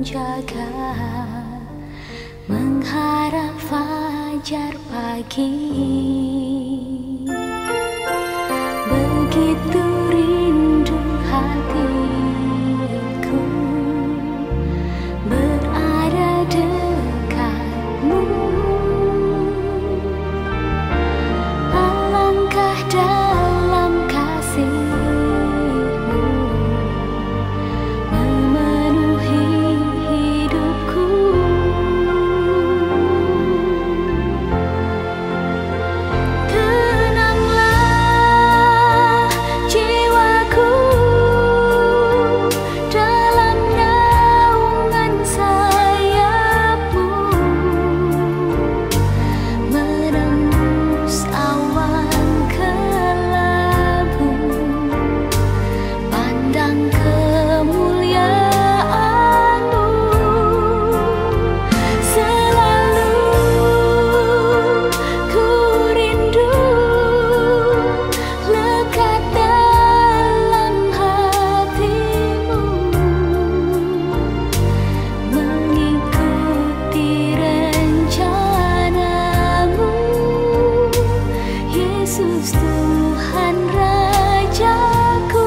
menjaga, mengharap fajar pagi. Begitu rindu hatiku berada dekatmu. Alangkah dalam kasih-Mu memenuhi hidupku. Tenanglah jiwaku dalam naungan sayap-Mu, menembus awan kelabu, pandang kemuliaan-Mu. Selalu ku rindu lekat dalam hati-Mu, mengikuti rencana-Mu, Yesus Tuhan Rajaku.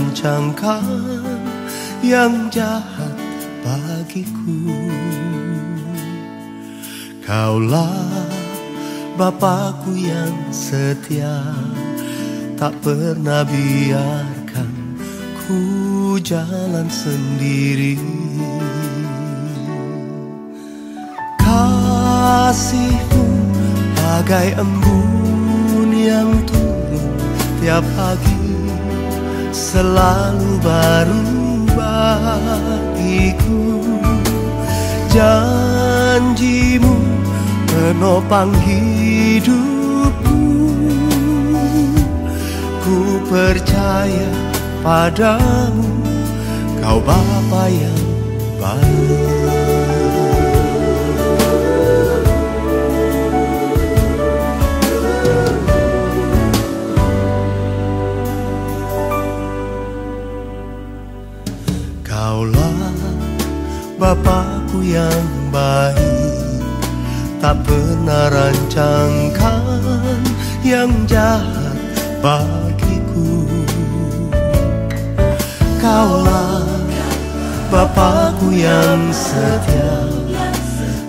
rancangkan yang jahat bagiku. Kaulah Bapakku yang setia, tak pernah biarkan ku jalan sendiri. Kasih-Mu bagai embun yang turun tiap pagi, selalu baru bagiku. Janji-Mu penopang hidupku, ku percaya padamu, Kau Bapa yang baik. Kaulah Bapakku yang baik, tak pernah rancangkan yang jahat bagiku. Kaulah Bapakku yang setia,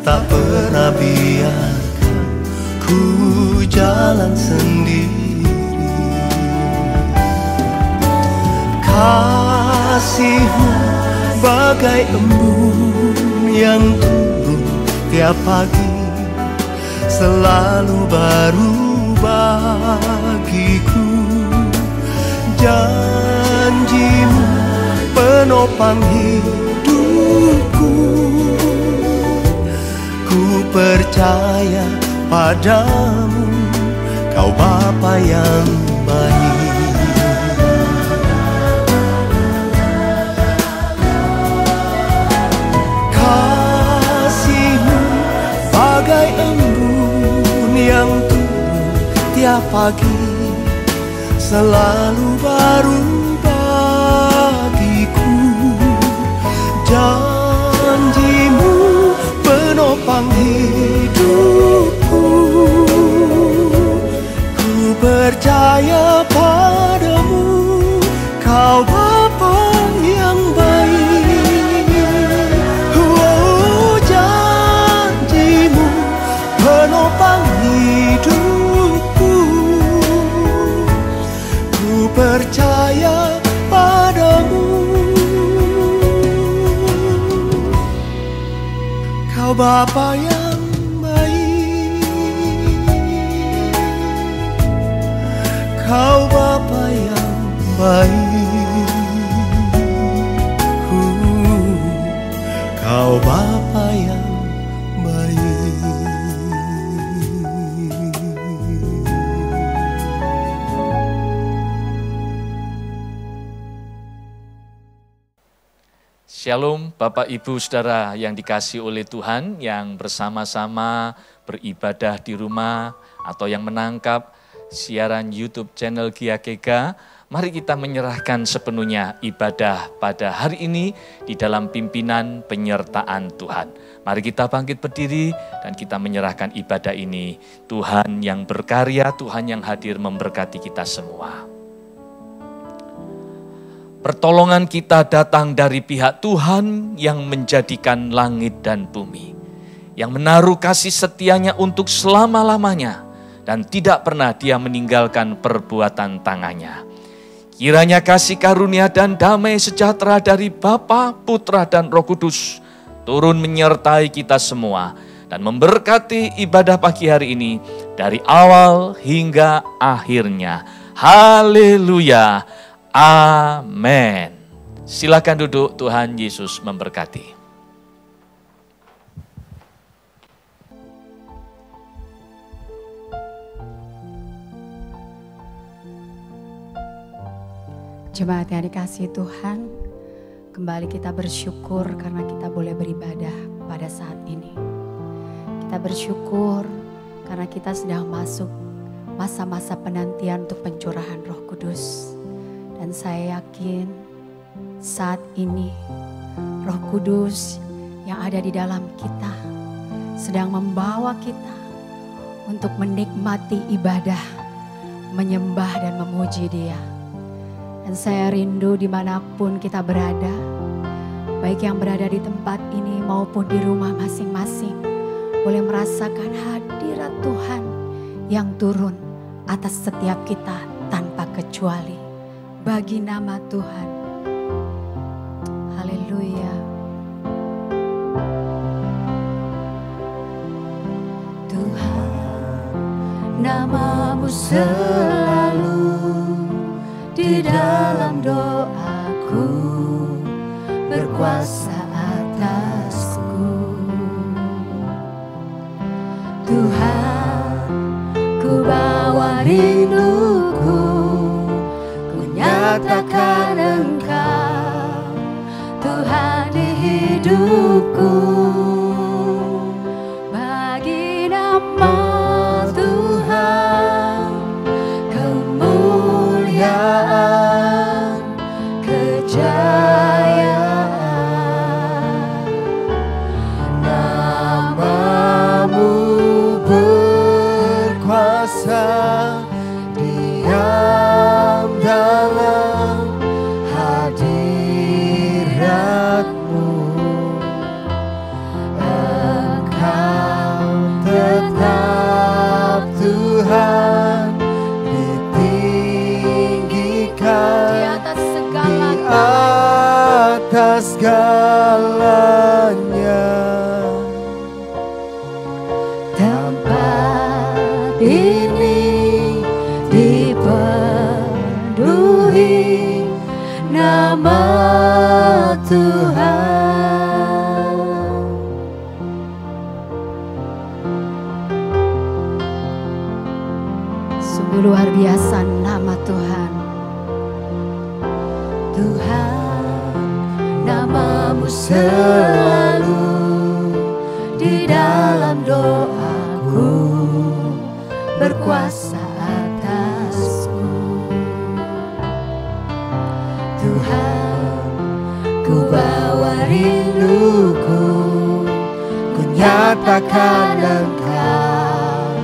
tak pernah biarkan ku jalan sendiri. Kasih-Mu bagai embun yang turun tiap pagi, selalu baru bagiku. Janji-Mu penopang hidupku, ku percaya padamu, Kau Bapa yang baik. Kasih-Mu bagai embun yang turun tiap pagi, selalu baru bagiku. Janji-Mu penopang hidupku, ku percaya padamu, Kau Bapa yang baik. Oh, janji-Mu penopang hidupku, ku percaya padamu, Kau Bapa yang baik. Kau Bapa yang baik. Kau Bapa yang baik. Shalom Bapak Ibu Saudara yang dikasihi oleh Tuhan, yang bersama-sama beribadah di rumah atau yang menangkap siaran YouTube channel GIAGK. Mari kita menyerahkan sepenuhnya ibadah pada hari ini di dalam pimpinan penyertaan Tuhan. Mari kita bangkit berdiri dan kita menyerahkan ibadah ini. Tuhan yang berkarya, Tuhan yang hadir memberkati kita semua. Pertolongan kita datang dari pihak Tuhan yang menjadikan langit dan bumi, yang menaruh kasih setianya untuk selama-lamanya, dan tidak pernah Dia meninggalkan perbuatan tangannya. Kiranya kasih karunia dan damai sejahtera dari Bapa, Putra, dan Roh Kudus turun menyertai kita semua dan memberkati ibadah pagi hari ini dari awal hingga akhirnya. Haleluya. Amin. Silakan duduk, Tuhan Yesus memberkati. Jemaat yang dikasihi Tuhan, kembali kita bersyukur karena kita boleh beribadah pada saat ini. Kita bersyukur karena kita sedang masuk masa-masa penantian untuk pencurahan Roh Kudus. Dan saya yakin saat ini Roh Kudus yang ada di dalam kita sedang membawa kita untuk menikmati ibadah, menyembah dan memuji Dia. Dan saya rindu dimanapun kita berada, baik yang berada di tempat ini maupun di rumah masing-masing, boleh merasakan hadirat Tuhan yang turun atas setiap kita tanpa kecuali. Bagi nama Tuhan. Haleluya. Tuhan, nama-Mu selalu di dalam doaku, berkuasa atasku. Tuhan, ku bawa rinduku, ku nyatakan Engkau Tuhan di hidupku. Bagi nama Tuhan kemuliaan, kejayaan. Nama-Mu berkuasa, diam dalam hadirat-Mu. Engkau tetap Tuhan, ditinggikan Di atas segala di atas segalanya. Tempat ini dipenuhi nama Tuhan. sungguh luar biasa nama Tuhan. Tuhan, nama-Mu selalu di dalam doaku, berkuasa atasku. Tuhan, ku bawa rinduku, ku nyatakan Engkau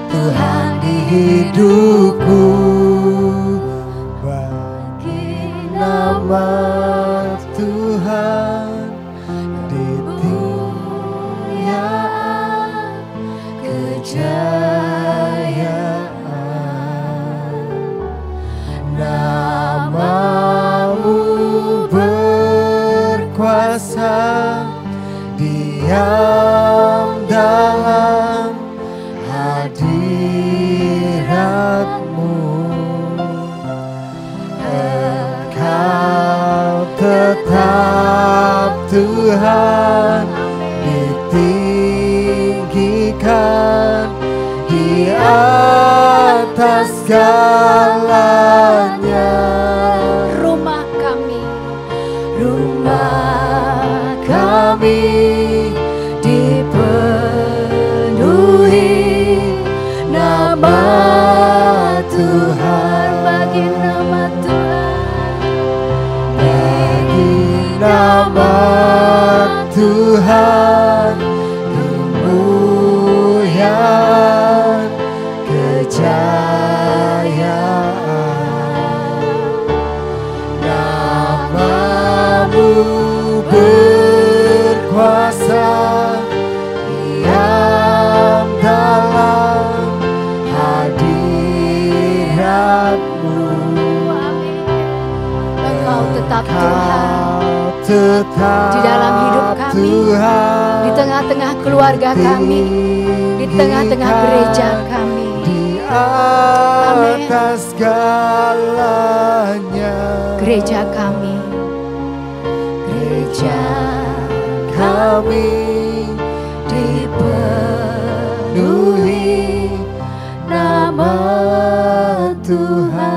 Tuhan di hidupku. Bagi nama Tuhan Kemuliaan, kejayaan. Nama-Mu berkuasa, diam dalam hadirat-Mu. Engkau tetap Tuhan, ditinggikan di atas segalanya. Rumah kami dipenuhi nama Tuhan. Bagi nama Tuhan, Bagi nama Tuhan kemuliaan, kejayaan. Nama-Mu berkuasa, diam dalam hadirat-Mu. Engkau tetap Tuhan Tetap di dalam hidup kami, Tuhan, di tengah-tengah keluarga kami, di tengah-tengah gereja kami. di atas segalanya. Gereja kami, gereja Kami dipenuhi nama Tuhan.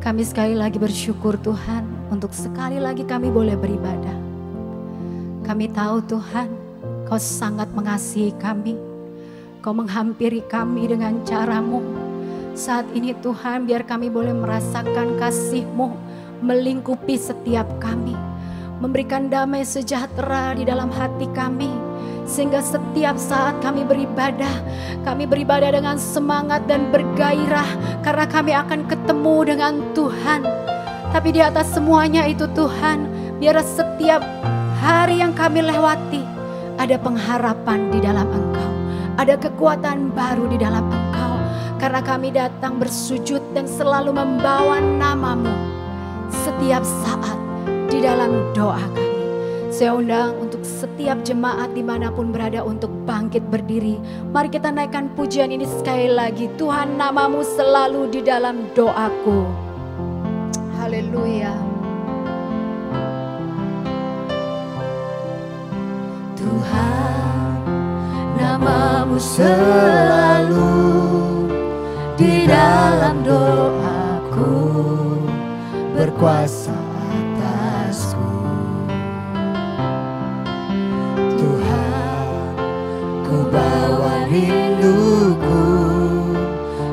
kami sekali lagi bersyukur Tuhan untuk sekali lagi kami boleh beribadah. Kami tahu Tuhan, Kau sangat mengasihi kami. Kau menghampiri kami dengan cara-Mu. Saat ini Tuhan, biar kami boleh merasakan kasih-Mu melingkupi setiap kami. Memberikan damai sejahtera di dalam hati kami. Sehingga setiap saat kami beribadah dengan semangat dan bergairah karena kami akan ketemu dengan Tuhan. Tapi di atas semuanya itu Tuhan, biar setiap hari yang kami lewati ada pengharapan di dalam Engkau, ada kekuatan baru di dalam Engkau. Karena kami datang bersujud dan selalu membawa nama-Mu setiap saat di dalam doa kami. Saya undang untuk setiap jemaat dimanapun berada untuk bangkit berdiri. Mari kita naikkan pujian ini sekali lagi. Tuhan, nama-Mu selalu di dalam doaku. Haleluya. Tuhan, nama-Mu selalu di dalam doaku, berkuasa atasku. Tuhan, ku bawa rinduku,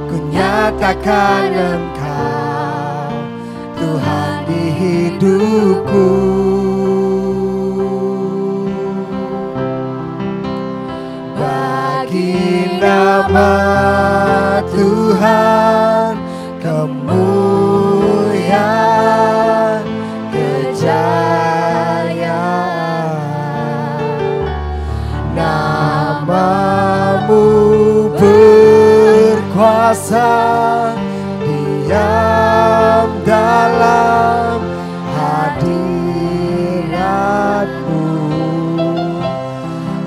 ku nyatakan Engkau Tuhan di hidupku. Bagi nama Tuhan kemuliaan, kejayaan. Nama-Mu berkuasa, diam dalam hadirat-Mu.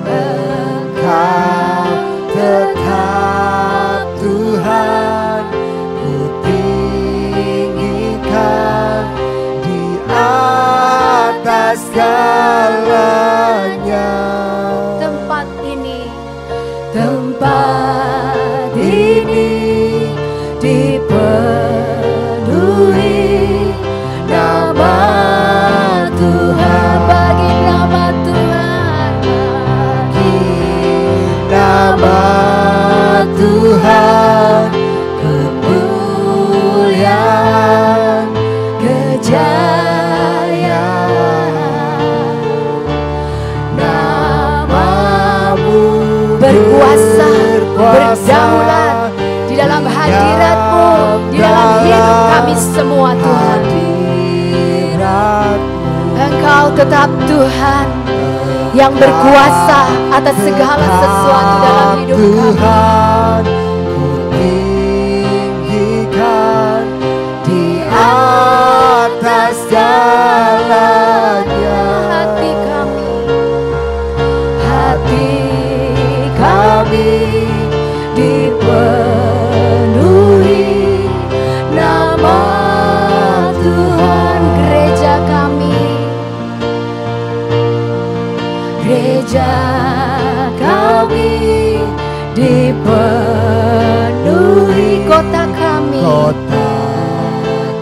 Engkau tetap Tuhan, ku tinggikan di atas segalanya. Tempat ini dipenuhi nama Tuhan. Bagi nama Tuhan, kemuliaan, kejayaan. Nama-Mu berkuasa, berdaulat di dalam hadirat-Mu, di dalam hidup kami semua Tuhan. Engkau tetap Tuhan yang berkuasa atas segala sesuatu dalam hidup kami. Ku tinggikan di atas segalanya. hati kami dipenuhi nama Tuhan. Gereja kami dipenuhi, kota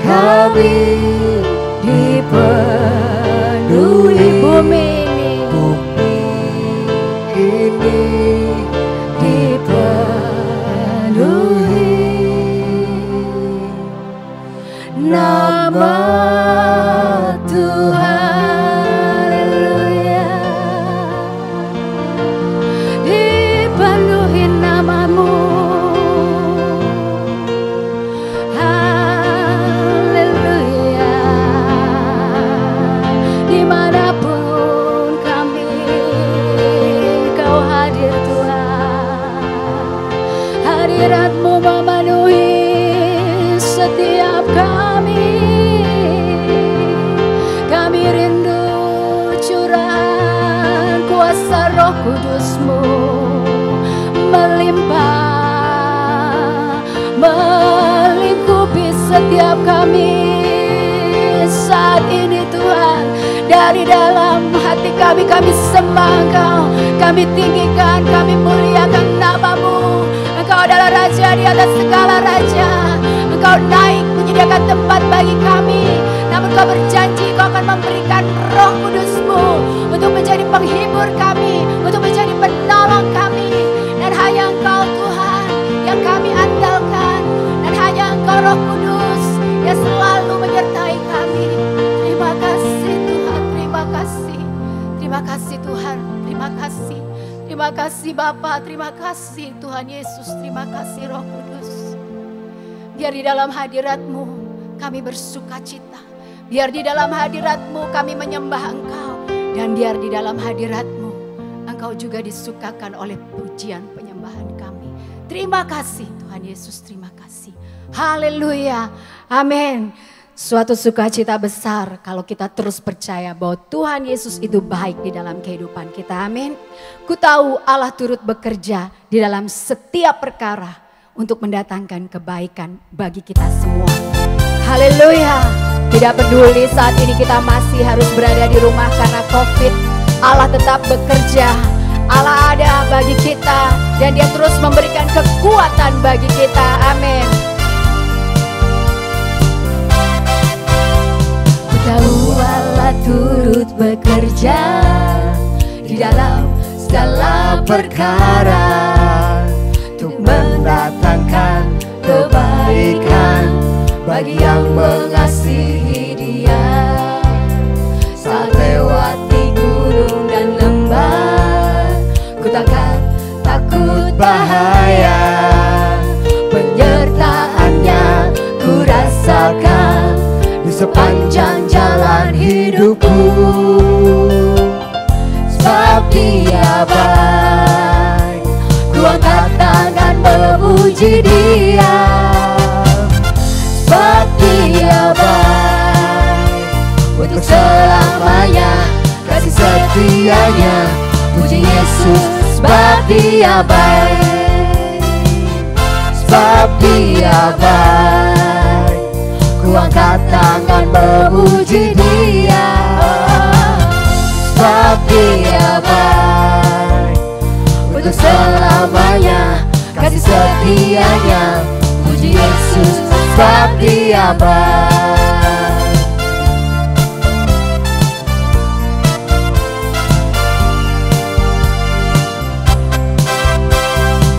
kami dipenuhi, bumi ini dipenuhi nama Tuhan. Haleluya, dipenuhi nama-Mu. Haleluya, dimanapun kami Kau hadir Tuhan. Hadirat-Mu memenuhi setiap kami. Kami rindu curahan kuasa Roh Kudus-Mu melimpah, melingkupi setiap kami saat ini Tuhan. Dari dalam hati kami sembah Engkau, kami tinggikan, kami muliakan nama-Mu. Engkau adalah Raja di atas segala raja. Engkau naik menyediakan tempat bagi kami. Namun Kau berjanji Kau akan memberikan Roh Kudus-Mu untuk menjadi penghibur kami, untuk menjadi penolong kami. Dan hanya Engkau Tuhan yang kami andalkan, dan hanya Engkau Roh Kudus yang selalu menyertai kami. Terima kasih Tuhan, terima kasih. Terima kasih Tuhan, terima kasih. kasih Bapa, terima kasih Tuhan Yesus, terima kasih Roh Kudus. Biar di dalam hadirat-Mu kami bersuka cita. Biar di dalam hadirat-Mu kami menyembah Engkau. Dan biar di dalam hadirat-Mu Engkau juga disukakan oleh pujian penyembahan kami. Terima kasih Tuhan Yesus, terima kasih. Haleluya, amin. Suatu sukacita besar kalau kita terus percaya bahwa Tuhan Yesus itu baik di dalam kehidupan kita, amin. Ku tahu Allah turut bekerja di dalam setiap perkara untuk mendatangkan kebaikan bagi kita semua. Haleluya. Tidak peduli saat ini kita masih harus berada di rumah karena COVID, Allah tetap bekerja. Allah ada bagi kita dan Dia terus memberikan kekuatan bagi kita, amin. Ku tahu Allah turut bekerja di dalam segala perkara untuk mendatangkan kebaikan bagi yang mengasihi Dia. Saat lewati gunung dan lembah, ku takkan takut bahaya. Penyertaan-Nya ku rasakan di sepanjang jalan hidupku. Sebab Dia baik, ku angkat tangan memuji Dia. Sebab Dia baik, untuk selamanya kasih setia-Nya. Puji Yesus, sebab Dia baik. Sebab Dia baik, ku angkat tangan memuji Dia. Sebab Dia baik, untuk selamanya kasih setia-Nya. Puji Yesus, sebab Dia baik.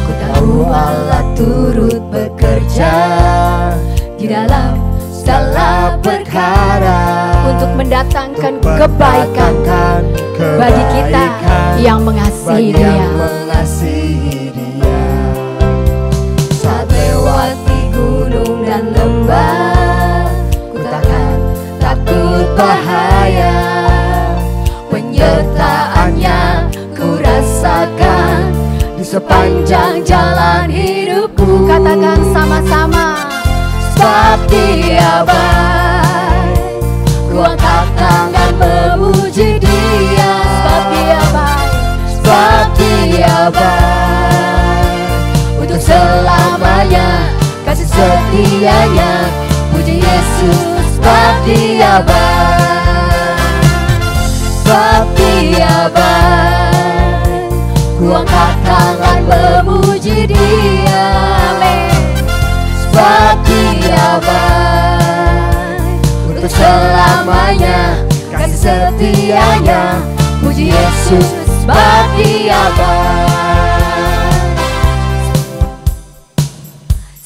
Ku tahu Allah turut bekerja di dalam segala perkara untuk mendatangkan kebaikan bagi kita yang mengasihi Dia. Saat lewati gunung dan lembah, ku takkan takut bahaya. Penyertaan-Nya ku rasakan di sepanjang jalan hidupku. Katakan sama-sama. Sebab Dia baik, ku angkat tangan memuji Dia. Sebab Dia baik, sebab Dia baik, untuk selamanya kasih setia-Nya. Puji Yesus, sebab Dia baik. Sebab Dia baik, ku angkat tangan memuji Dia. Amin. Sebab Dia baik, untuk selamanya kasih setia-Nya. Puji Yesus, sebab Dia baik.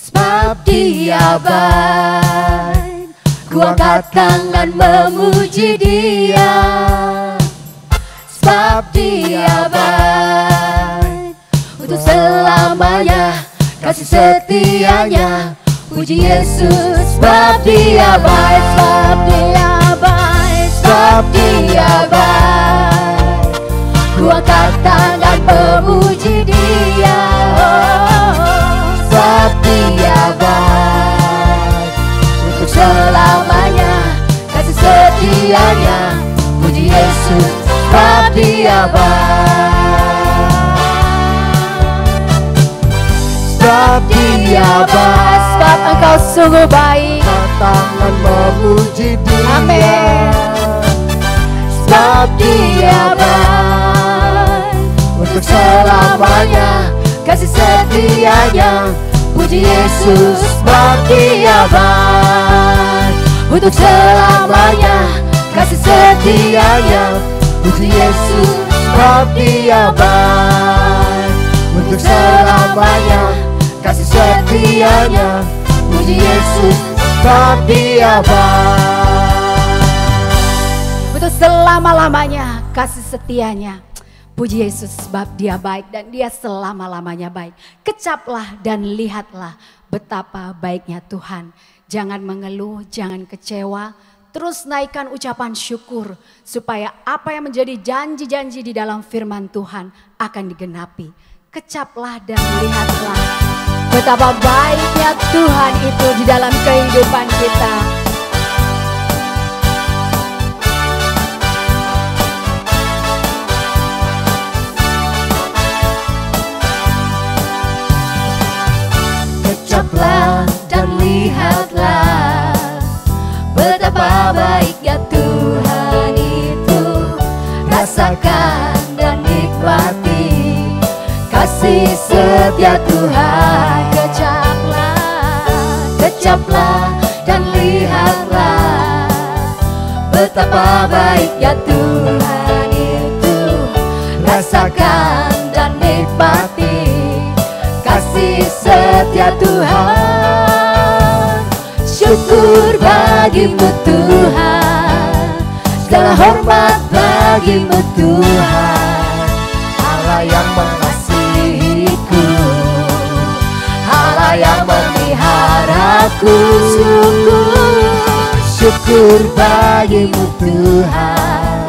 Sebab Dia baik, ku angkat tangan memuji Dia. Sebab Dia baik, untuk selamanya kasih setia-Nya. Puji Yesus, sebab Dia baik. Sebab Dia baik, sebab Dia baik, ku angkat tangan memuji Dia. Sebab Dia baik, untuk selamanya kasih setia-Nya. Puji Yesus, sebab Dia baik. Sebab Dia baik, sebab Engkau sungguh baik. tangan memuji Dia. Amin. Sebab Dia baik, untuk selamanya kasih setia-Nya. Puji Yesus, sebab Dia baik, untuk selamanya kasih setia-Nya. Puji Yesus, sebab Dia baik, untuk selamanya kasih setia-Nya. Puji Yesus, sebab Dia baik, Untuk selama-lamanya kasih setianya. Puji Yesus sebab dia baik dan dia selama-lamanya baik. Kecaplah dan lihatlah betapa baiknya Tuhan. Jangan mengeluh, jangan kecewa. Terus naikkan ucapan syukur supaya apa yang menjadi janji-janji di dalam firman Tuhan akan digenapi. Kecaplah dan lihatlah betapa baiknya Tuhan itu di dalam kehidupan kita. Kecaplah dan lihatlah betapa baiknya Tuhan itu. Rasakan dan nikmati kasih setia Tuhan. Kecaplah dan lihatlah betapa baiknya Tuhan itu. Rasakan dan nikmati kasih setia Tuhan. Syukur bagimu Tuhan, segala hormat bagimu Tuhan. Allah yang mengasihiku, Allah yang memeliharaku. Syukur bagimu Tuhan,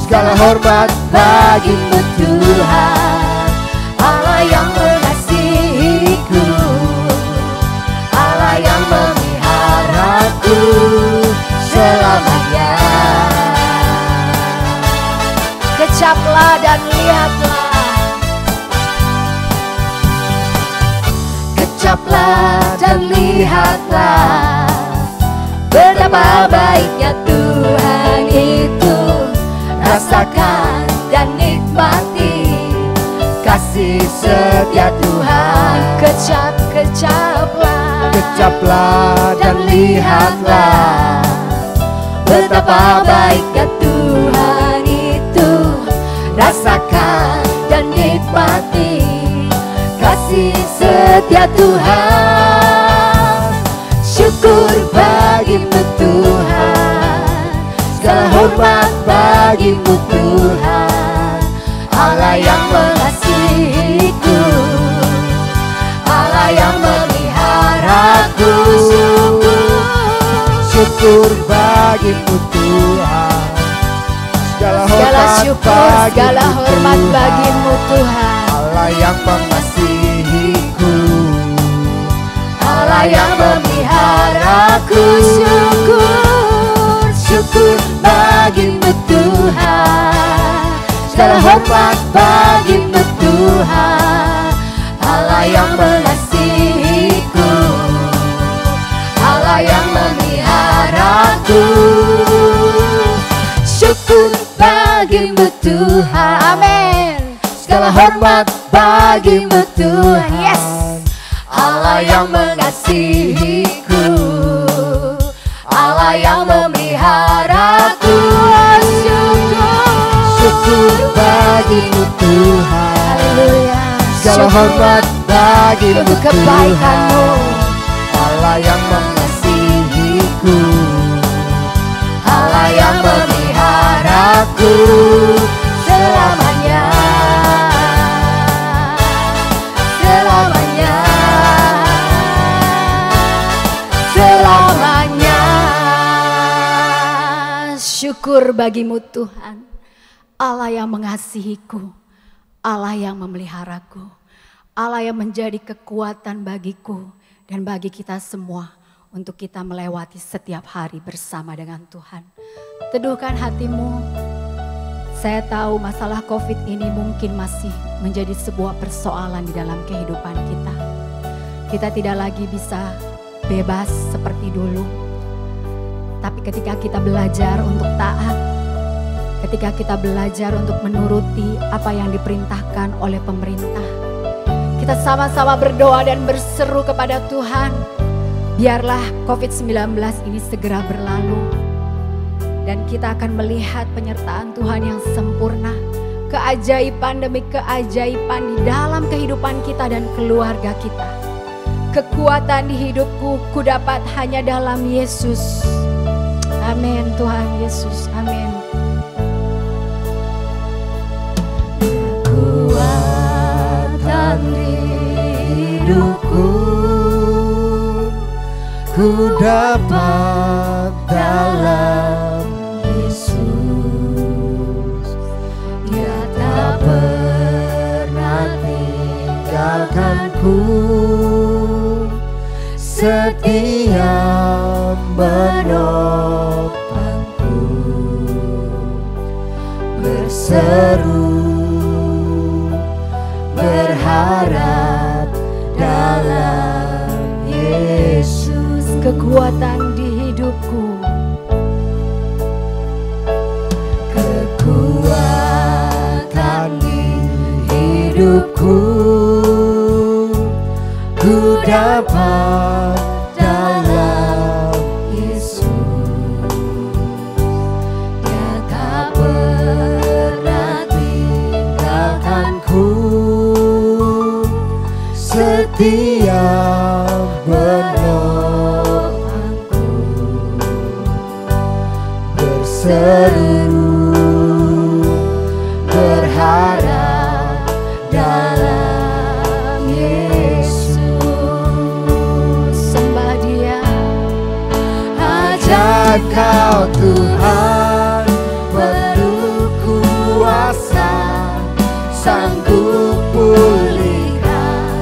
segala hormat bagimu Tuhan. Allah yang mengasihiku, Allah yang memeliharaku selamanya. Kecaplah dan lihatlah. Kecaplah dan lihatlah betapa baiknya Tuhan itu. Rasakan dan nikmati kasih setia Tuhan. Kecaplah dan lihatlah betapa baiknya Tuhan itu. Rasakan dan nikmati kasih setia Tuhan. Syukur bagimu Tuhan, segala hormat bagimu Tuhan. Allah yang mengasihiku, Allah yang memeliharaku. Syukur bagimu Tuhan, segala syukur, segala hormat bagimu Tuhan. Allah yang mengasihiku, Allah yang memeliharaku. Syukur bagimu Tuhan, segala hormat bagimu Tuhan. Allah yang mengasihiku, Allah yang memeliharaku. Syukur bagimu Tuhan. Amin. Segala hormat bagimu Tuhan. Yes. Allah yang mengasihiku, Allah yang memeliharaku. Syukur bagimu Tuhan. Haleluya. Segala hormat bagimu untuk kebaikan-Mu. Allah yang mengasihiku, Allah yang memeliharaku selamanya. Selamanya. Selamanya. Syukur bagimu Tuhan, Allah yang mengasihiku, Allah yang memeliharaku, Allah yang menjadi kekuatan bagiku dan bagi kita semua untuk kita melewati setiap hari bersama dengan Tuhan. Teduhkan hatimu. Saya tahu masalah COVID ini mungkin masih menjadi sebuah persoalan di dalam kehidupan kita. Kita tidak lagi bisa bebas seperti dulu. Tapi ketika kita belajar untuk taat, ketika kita belajar untuk menuruti apa yang diperintahkan oleh pemerintah, kita sama-sama berdoa dan berseru kepada Tuhan, biarlah COVID-19 ini segera berlalu. Dan kita akan melihat penyertaan Tuhan yang sempurna, keajaiban demi keajaiban di dalam kehidupan kita dan keluarga kita. Kekuatan di hidupku kudapat hanya dalam Yesus. Amin Tuhan Yesus, amin. hidupku, ku dapat dalam Yesus. Dia tak pernah tinggalkanku, setia menopangku, berseru berharap dalam Yesus. Kekuatan di hidupku, kekuatan di hidupku, ku dapat dalam Yesus. Dia tak pernah tinggalkanku, setia menopangku, berseru berharap dalam Yesus. sembah Dia. Ajaib Kau Tuhan, penuh kuasa, sanggup pulihkan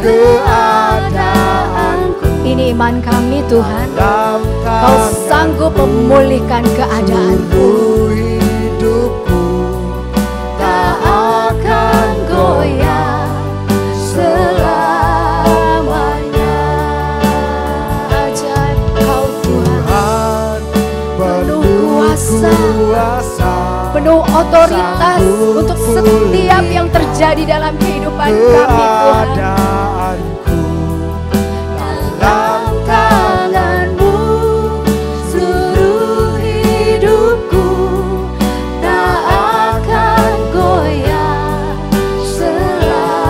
keadaanku. Ini iman kami Tuhan, Dalam Kau sanggup memulihkan keadaanku. seluruh hidupku tak akan goyah selamanya. Ajaib Kau Tuhan, Tuhan penuh kuasa, kuasa, penuh otoritas untuk setiap yang terjadi dalam kehidupan kami Tuhan. keadaanku dalam tangan-Mu, seluruh hidupku tak akan goyah selamanya.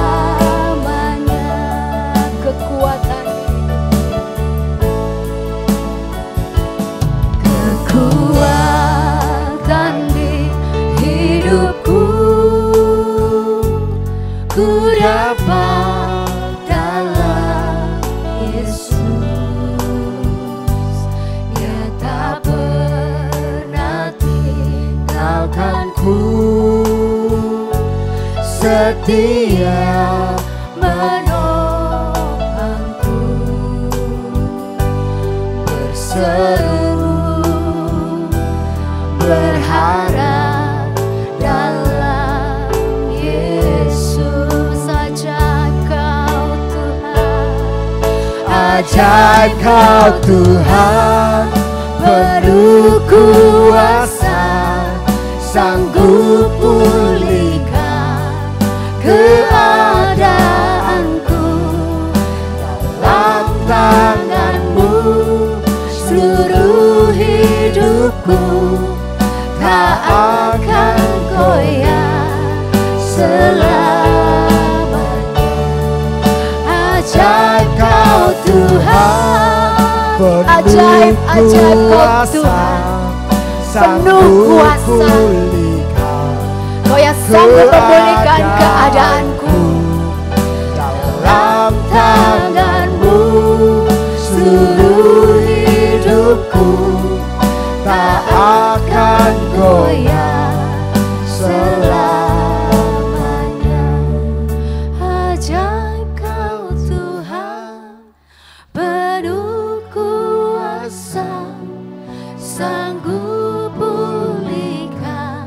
Kekuatan Kekuatan di hidupku, ku dapat dalam Yesus. Dia tak pernah tinggalkanku, setia menopangku, berseru berharap dalam Yesus. ajaib Kau Tuhan, Ajaib Kau Tuhan, penuh kuasa, sanggup pulihkan keadaanku. Dalam tangan-Mu, seluruh hidupku tak akan goyah selamanya. Ajaib Kau Tuhan, Ajaib, ajaib Kau Tuhan, penuh kuasa. Kau yang sanggup memulihkan keadaanku. dalam tangan-Mu, seluruh hidupku tak akan goyah selamanya. Ajaib Kau Tuhan, penuh kuasa, sanggup pulihkan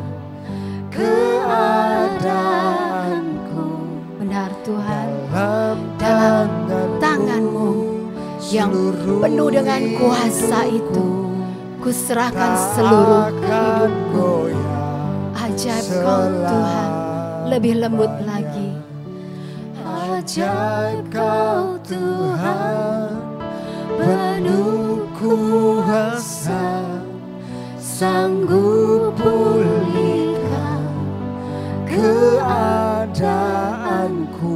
keadaanku. Benar Tuhan, Dalam tangan-Mu yang penuh dengan kuasa itu, kuserahkan seluruh hidupku. Ajaib Kau Tuhan, lebih lembut lagi. Ajaib Kau Tuhan, penuh kuasa, sanggup pulihkan keadaanku.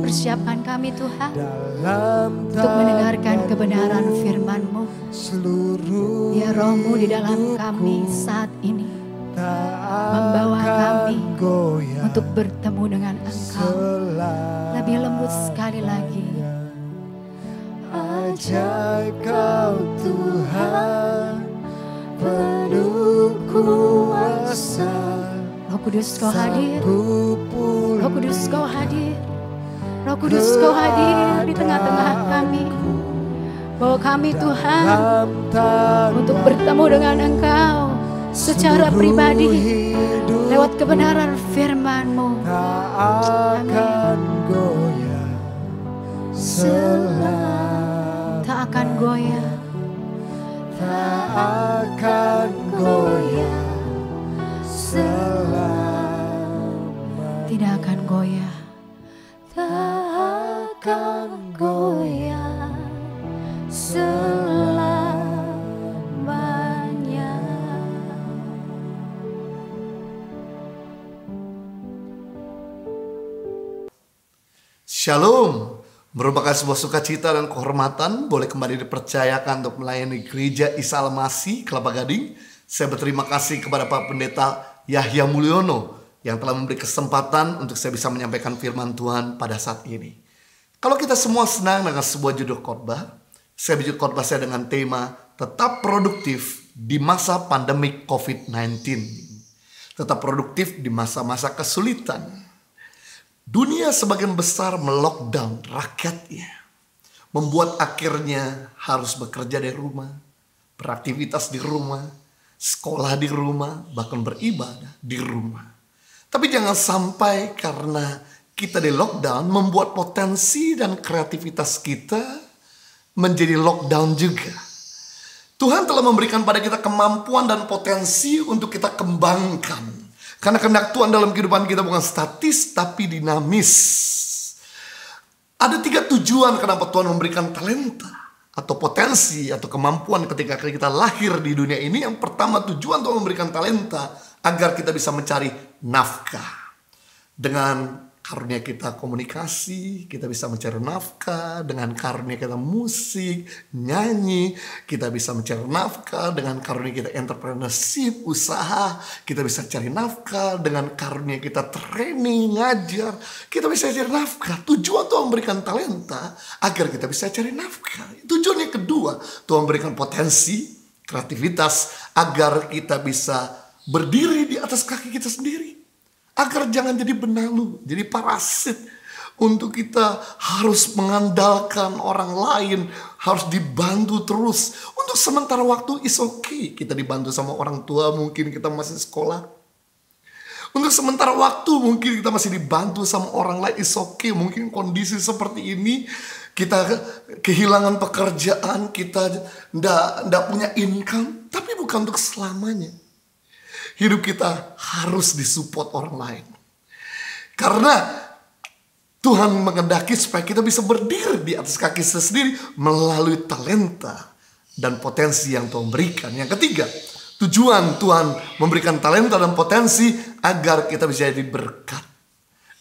Persiapkan kami Tuhan Dalam untuk mendengarkan kebenaran firman-Mu. seluruh Ya Roh-Mu di dalam kami saat ini, membawa kami untuk bertemu dengan Engkau. Lebih lembut sekali lagi. ajaib Kau Tuhan, penuh kuasa. Roh Kudus Kau hadir. Ku Roh Kudus Kau hadir. Roh Kudus Kau hadir di tengah-tengah kami. Bawa kami Tuhan untuk bertemu dengan Engkau secara pribadi lewat kebenaran firman-Mu. tak akan goyah selama, Tak akan goyah, tak akan goyah selama, tidak akan goyah. tak akan goyah selamanya. Shalom, merupakan sebuah sukacita dan kehormatan boleh kembali dipercayakan untuk melayani Gereja Isa Al-Masih Kelapa Gading. Saya berterima kasih kepada Pak Pendeta Yahya Mulyono yang telah memberi kesempatan untuk saya bisa menyampaikan firman Tuhan pada saat ini. Kalau kita semua senang dengan sebuah judul khotbah, saya bikin khotbah saya dengan tema tetap produktif di masa pandemi COVID-19. Tetap produktif di masa-masa kesulitan. Dunia sebagian besar melockdown rakyatnya. Membuat akhirnya harus bekerja dari rumah, beraktivitas di rumah, sekolah di rumah, bahkan beribadah di rumah. Tapi jangan sampai karena kita di lockdown membuat potensi dan kreativitas kita menjadi lockdown juga. Tuhan telah memberikan pada kita kemampuan dan potensi untuk kita kembangkan. Karena kehendak Tuhan dalam kehidupan kita bukan statis tapi dinamis. Ada 3 tujuan kenapa Tuhan memberikan talenta atau potensi atau kemampuan ketika kita lahir di dunia ini. Yang pertama, tujuan Tuhan memberikan talenta agar kita bisa mencari nafkah. Dengan karunia kita komunikasi, kita bisa mencari nafkah. Dengan karunia kita musik, nyanyi, kita bisa mencari nafkah. Dengan karunia kita entrepreneurship, usaha, kita bisa cari nafkah. Dengan karunia kita training, ngajar, kita bisa cari nafkah. Tujuan Tuhan memberikan talenta agar kita bisa cari nafkah. Tujuan yang kedua, Tuhan memberikan potensi, kreativitas agar kita bisa berdiri di atas kaki kita sendiri. Agar jangan jadi benalu, jadi parasit. Untuk kita harus mengandalkan orang lain, harus dibantu terus. Untuk sementara waktu is okay. Kita dibantu sama orang tua, mungkin kita masih sekolah. Untuk sementara waktu mungkin kita masih dibantu sama orang lain, is okay. Mungkin kondisi seperti ini, kita kehilangan pekerjaan, kita ndak punya income. Tapi bukan untuk selamanya. Hidup kita harus disupport orang lain. Karena Tuhan mengendaki supaya kita bisa berdiri di atas kaki sendiri melalui talenta dan potensi yang Tuhan berikan. Yang ketiga, tujuan Tuhan memberikan talenta dan potensi agar kita bisa jadi berkat.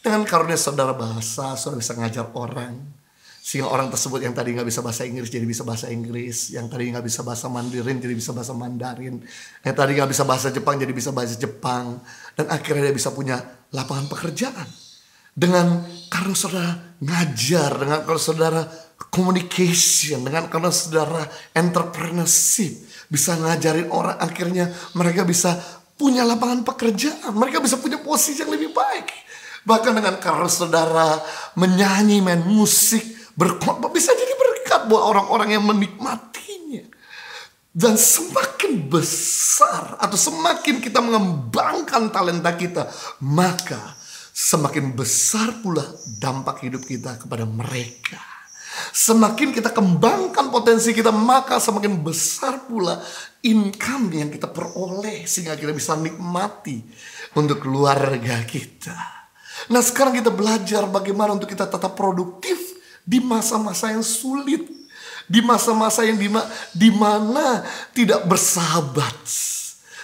Dengan karunia saudara bahasa, saudara bisa ngajar orang. Sehingga orang tersebut yang tadi gak bisa bahasa Inggris jadi bisa bahasa Inggris. Yang tadi gak bisa bahasa Mandarin jadi bisa bahasa Mandarin. Yang tadi gak bisa bahasa Jepang jadi bisa bahasa Jepang. Dan akhirnya dia bisa punya lapangan pekerjaan. Dengan karena saudara ngajar, dengan karena saudara communication, dengan karena saudara entrepreneurship. Bisa ngajarin orang, akhirnya mereka bisa punya lapangan pekerjaan. Mereka bisa punya posisi yang lebih baik. Bahkan dengan karena saudara menyanyi, main musik, berkhotbah bisa jadi berkat buat orang-orang yang menikmatinya. Dan semakin besar atau semakin kita mengembangkan talenta kita, maka semakin besar pula dampak hidup kita kepada mereka. Semakin kita kembangkan potensi kita, maka semakin besar pula income yang kita peroleh sehingga kita bisa nikmati untuk keluarga kita. Nah, sekarang kita belajar bagaimana untuk kita tetap produktif di masa-masa yang sulit, di masa-masa yang dimana tidak bersahabat.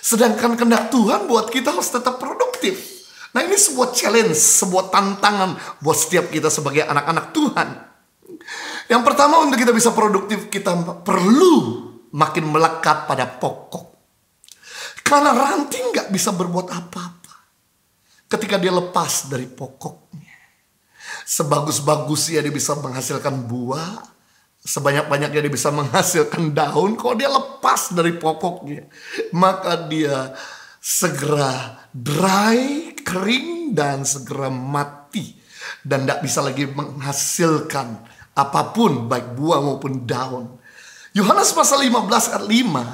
Sedangkan kehendak Tuhan buat kita harus tetap produktif. Nah, ini sebuah challenge, sebuah tantangan buat setiap kita sebagai anak-anak Tuhan. Yang pertama, untuk kita bisa produktif, kita perlu makin melekat pada pokok. Karena ranting gak bisa berbuat apa-apa ketika dia lepas dari pokoknya. Sebagus-bagusnya dia bisa menghasilkan buah, sebanyak-banyaknya dia bisa menghasilkan daun. Kalau dia lepas dari pokoknya, maka dia segera dry, kering, dan segera mati. Dan tidak bisa lagi menghasilkan apapun, baik buah maupun daun. Yohanes pasal 15 ayat 5,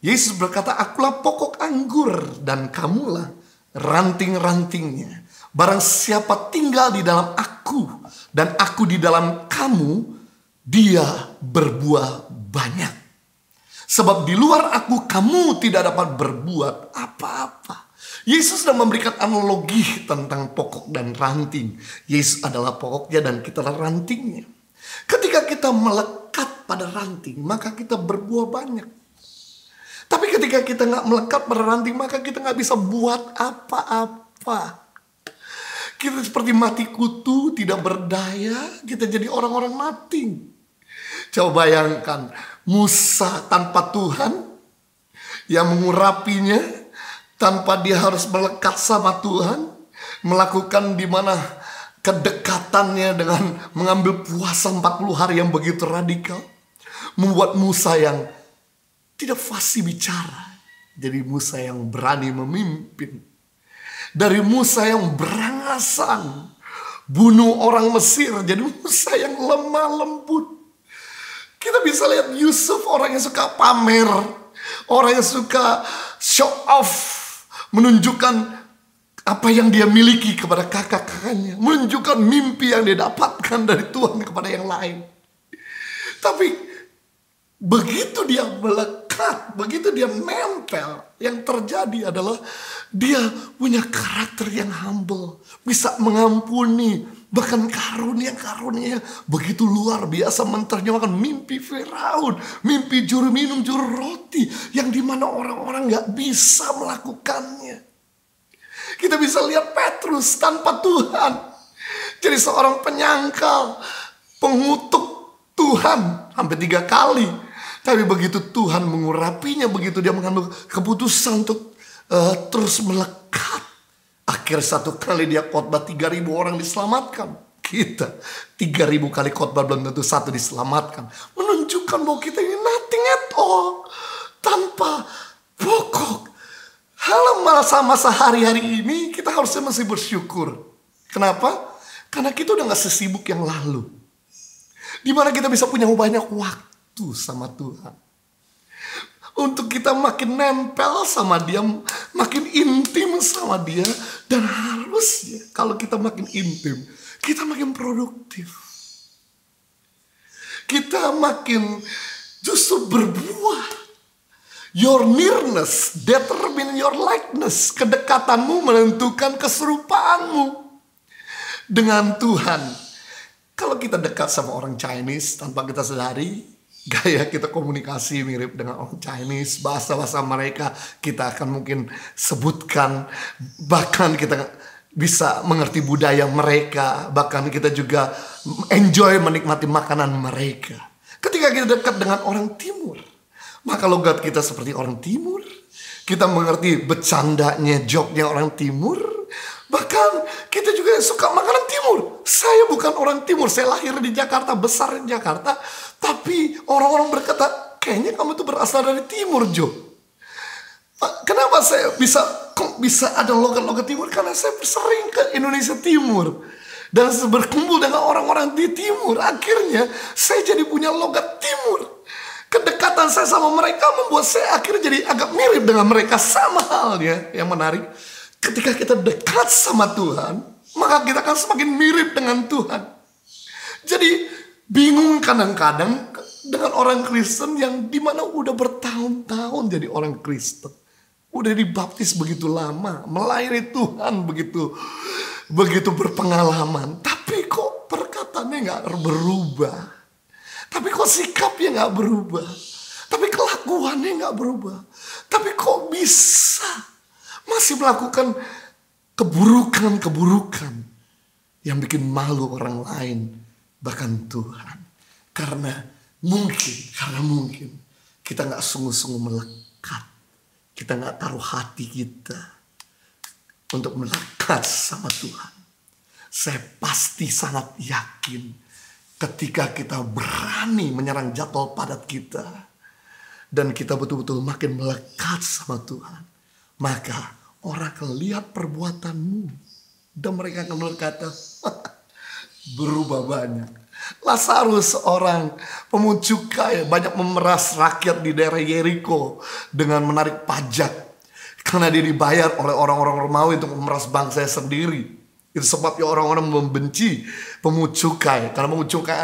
Yesus berkata, "Akulah pokok anggur dan kamulah ranting-rantingnya. Barang siapa tinggal di dalam aku dan aku di dalam kamu, dia berbuah banyak. Sebab di luar aku kamu tidak dapat berbuat apa-apa." Yesus sudah memberikan analogi tentang pokok dan ranting. Yesus adalah pokoknya dan kita adalah rantingnya. Ketika kita melekat pada ranting, maka kita berbuah banyak. Tapi ketika kita nggak melekat pada ranting, maka kita nggak bisa buat apa-apa. Kita seperti mati kutu, tidak berdaya, kita jadi orang-orang nothing. Coba bayangkan Musa tanpa Tuhan yang mengurapinya, tanpa dia harus melekat sama Tuhan, melakukan di mana kedekatannya dengan mengambil puasa 40 hari yang begitu radikal, membuat Musa yang tidak fasih bicara jadi Musa yang berani memimpin. Dari Musa yang berangasan bunuh orang Mesir jadi Musa yang lemah lembut. Kita bisa lihat Yusuf, orang yang suka pamer, orang yang suka show off, menunjukkan apa yang dia miliki kepada kakak-kakaknya, menunjukkan mimpi yang dia dapatkan dari Tuhan kepada yang lain. Tapi begitu dia melekat, begitu dia nempel, yang terjadi adalah dia punya karakter yang humble, bisa mengampuni, bahkan karunia-karunia begitu luar biasa, menerjemahkan mimpi Firaun, mimpi juru minum, juru roti, yang dimana orang-orang gak bisa melakukannya. Kita bisa lihat Petrus tanpa Tuhan jadi seorang penyangkal, pengutuk Tuhan hampir 3 kali. Tapi begitu Tuhan mengurapinya, begitu dia mengambil keputusan untuk terus melekat, akhir satu kali dia khotbah 3.000 orang diselamatkan. Kita 3.000 kali khotbah belum tentu satu diselamatkan. Menunjukkan bahwa kita ini nothing at all, tanpa pokok. Dalam masa-masa hari-hari ini kita harusnya masih bersyukur. Kenapa? Karena kita udah gak sesibuk yang lalu, dimana kita bisa punya banyak waktu sama Tuhan. Untuk kita makin nempel sama dia, makin intim sama dia. Dan harusnya kalau kita makin intim, kita makin produktif. Kita makin justru berbuah. Your nearness determine your likeness. Kedekatanmu menentukan keserupaanmu dengan Tuhan. Kalau kita dekat sama orang Chinese tanpa kita sadari, gaya kita komunikasi mirip dengan orang Chinese, bahasa-bahasa mereka kita akan mungkin sebutkan, bahkan kita bisa mengerti budaya mereka, bahkan kita juga enjoy menikmati makanan mereka. Ketika kita dekat dengan orang Timur, maka logat kita seperti orang Timur, kita mengerti bercandanya, joknya orang Timur. Bahkan kita juga suka makanan Timur. Saya bukan orang Timur, saya lahir di Jakarta, besar di Jakarta. Tapi orang-orang berkata, kayaknya kamu tuh berasal dari Timur, Jo. Kenapa saya bisa ada logat-logat Timur? Karena saya sering ke Indonesia Timur. Dan berkumpul dengan orang-orang di Timur. Akhirnya saya jadi punya logat Timur. Kedekatan saya sama mereka membuat saya akhirnya jadi agak mirip dengan mereka. Sama halnya yang menarik, ketika kita dekat sama Tuhan, maka kita akan semakin mirip dengan Tuhan. Jadi bingung kadang-kadang dengan orang Kristen yang dimana udah bertahun-tahun jadi orang Kristen, udah dibaptis begitu lama, melayani Tuhan begitu berpengalaman, tapi kok perkataannya nggak berubah, tapi kok sikapnya nggak berubah, tapi kelakuannya nggak berubah, tapi kok bisa masih melakukan keburukan-keburukan yang bikin malu orang lain, bahkan Tuhan. Karena mungkin kita gak sungguh-sungguh melekat. Kita gak taruh hati kita untuk melekat sama Tuhan. Saya pasti sangat yakin ketika kita berani menyerang jadwal padat kita, dan kita betul-betul makin melekat sama Tuhan, maka orang akan lihat perbuatanmu dan mereka akan berkata, berubah banyak. Lazarus, orang pemungut cukai, banyak memeras rakyat di daerah Yeriko dengan menarik pajak karena dia dibayar oleh orang-orang Romawi untuk memeras bangsanya sendiri. Itu sebabnya orang-orang membenci pemungut cukai, karena pemungut cukai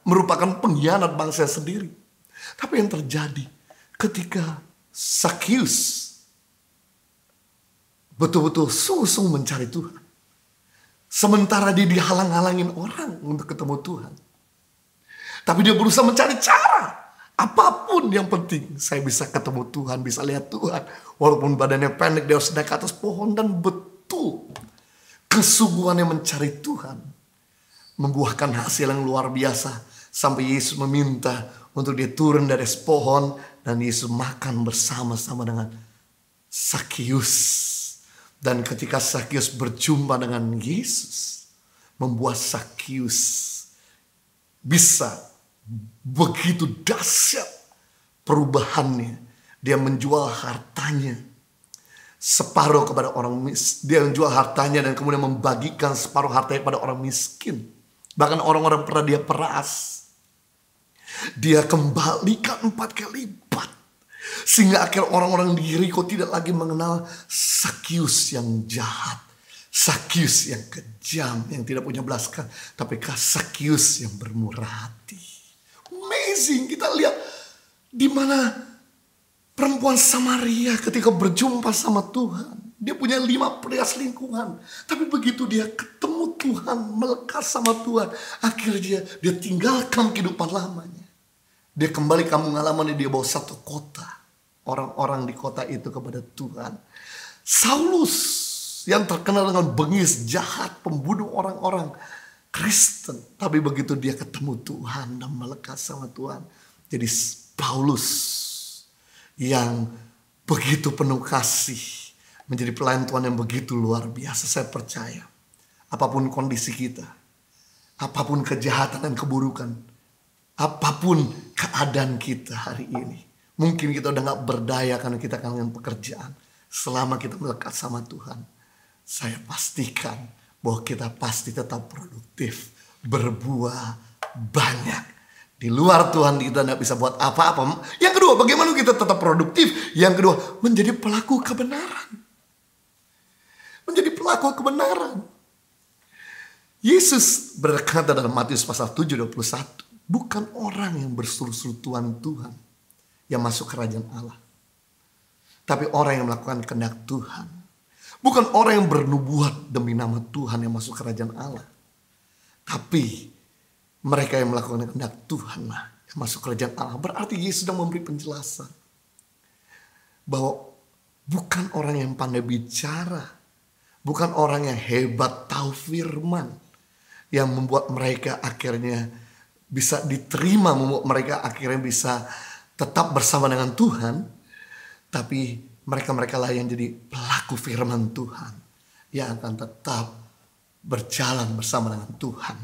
merupakan pengkhianat bangsa sendiri. Tapi yang terjadi ketika Sakius betul-betul sungguh-sungguh mencari Tuhan, sementara dia dihalang-halangin orang untuk ketemu Tuhan, tapi dia berusaha mencari cara. Apapun yang penting, saya bisa ketemu Tuhan, bisa lihat Tuhan. Walaupun badannya pendek, dia harus naik ke atas pohon. Dan betul, kesungguhannya mencari Tuhan membuahkan hasil yang luar biasa. Sampai Yesus meminta untuk dia turun dari pohon, dan Yesus makan bersama-sama dengan Sakius. Dan ketika Sakius berjumpa dengan Yesus, membuat Sakius bisa begitu dahsyat perubahannya. Dia menjual hartanya separuh kepada orang miskin. Dia menjual hartanya dan kemudian membagikan separuh hartanya pada orang miskin. Bahkan orang-orang pernah dia peras, dia kembalikan 4 kali lipat. Sehingga akhirnya orang-orang di Yeriko tidak lagi mengenal Sakius yang jahat, Sakius yang kejam, yang tidak punya belas kasihan, tapi Sakius yang bermurah hati. Amazing, kita lihat di mana perempuan Samaria ketika berjumpa sama Tuhan, dia punya 5 pria selingkuhan, tapi begitu dia ketemu Tuhan, melekat sama Tuhan, akhirnya dia tinggalkan kehidupan lamanya. Dia kembali kampung halamannya, dia bawa satu kota, orang-orang di kota itu kepada Tuhan. Saulus yang terkenal dengan bengis, jahat, pembunuh orang-orang Kristen, tapi begitu dia ketemu Tuhan dan melekat sama Tuhan, jadi Paulus yang begitu penuh kasih, menjadi pelayan Tuhan yang begitu luar biasa. Saya percaya apapun kondisi kita, apapun kejahatan dan keburukan, apapun keadaan kita hari ini, mungkin kita udah gak berdaya karena kita kangen pekerjaan. Selama kita melekat sama Tuhan, saya pastikan bahwa kita pasti tetap produktif, berbuah banyak. Di luar Tuhan kita tidak bisa buat apa-apa. Yang kedua, bagaimana kita tetap produktif? Yang kedua, menjadi pelaku kebenaran. Menjadi pelaku kebenaran. Yesus berkata dalam Matius pasal 7:21, bukan orang yang berseru-seru Tuhan yang masuk kerajaan Allah, tapi orang yang melakukan kehendak Tuhan. Bukan orang yang bernubuat demi nama Tuhan yang masuk kerajaan Allah, tapi mereka yang melakukan kehendak Tuhan lah yang masuk kerajaan Allah. Berarti Yesus sedang memberi penjelasan bahwa bukan orang yang pandai bicara, bukan orang yang hebat tahu firman yang membuat mereka akhirnya bisa diterima, membuat mereka akhirnya bisa tetap bersama dengan Tuhan, tapi mereka-mereka lah yang jadi pelaku firman Tuhan, yang akan tetap berjalan bersama dengan Tuhan.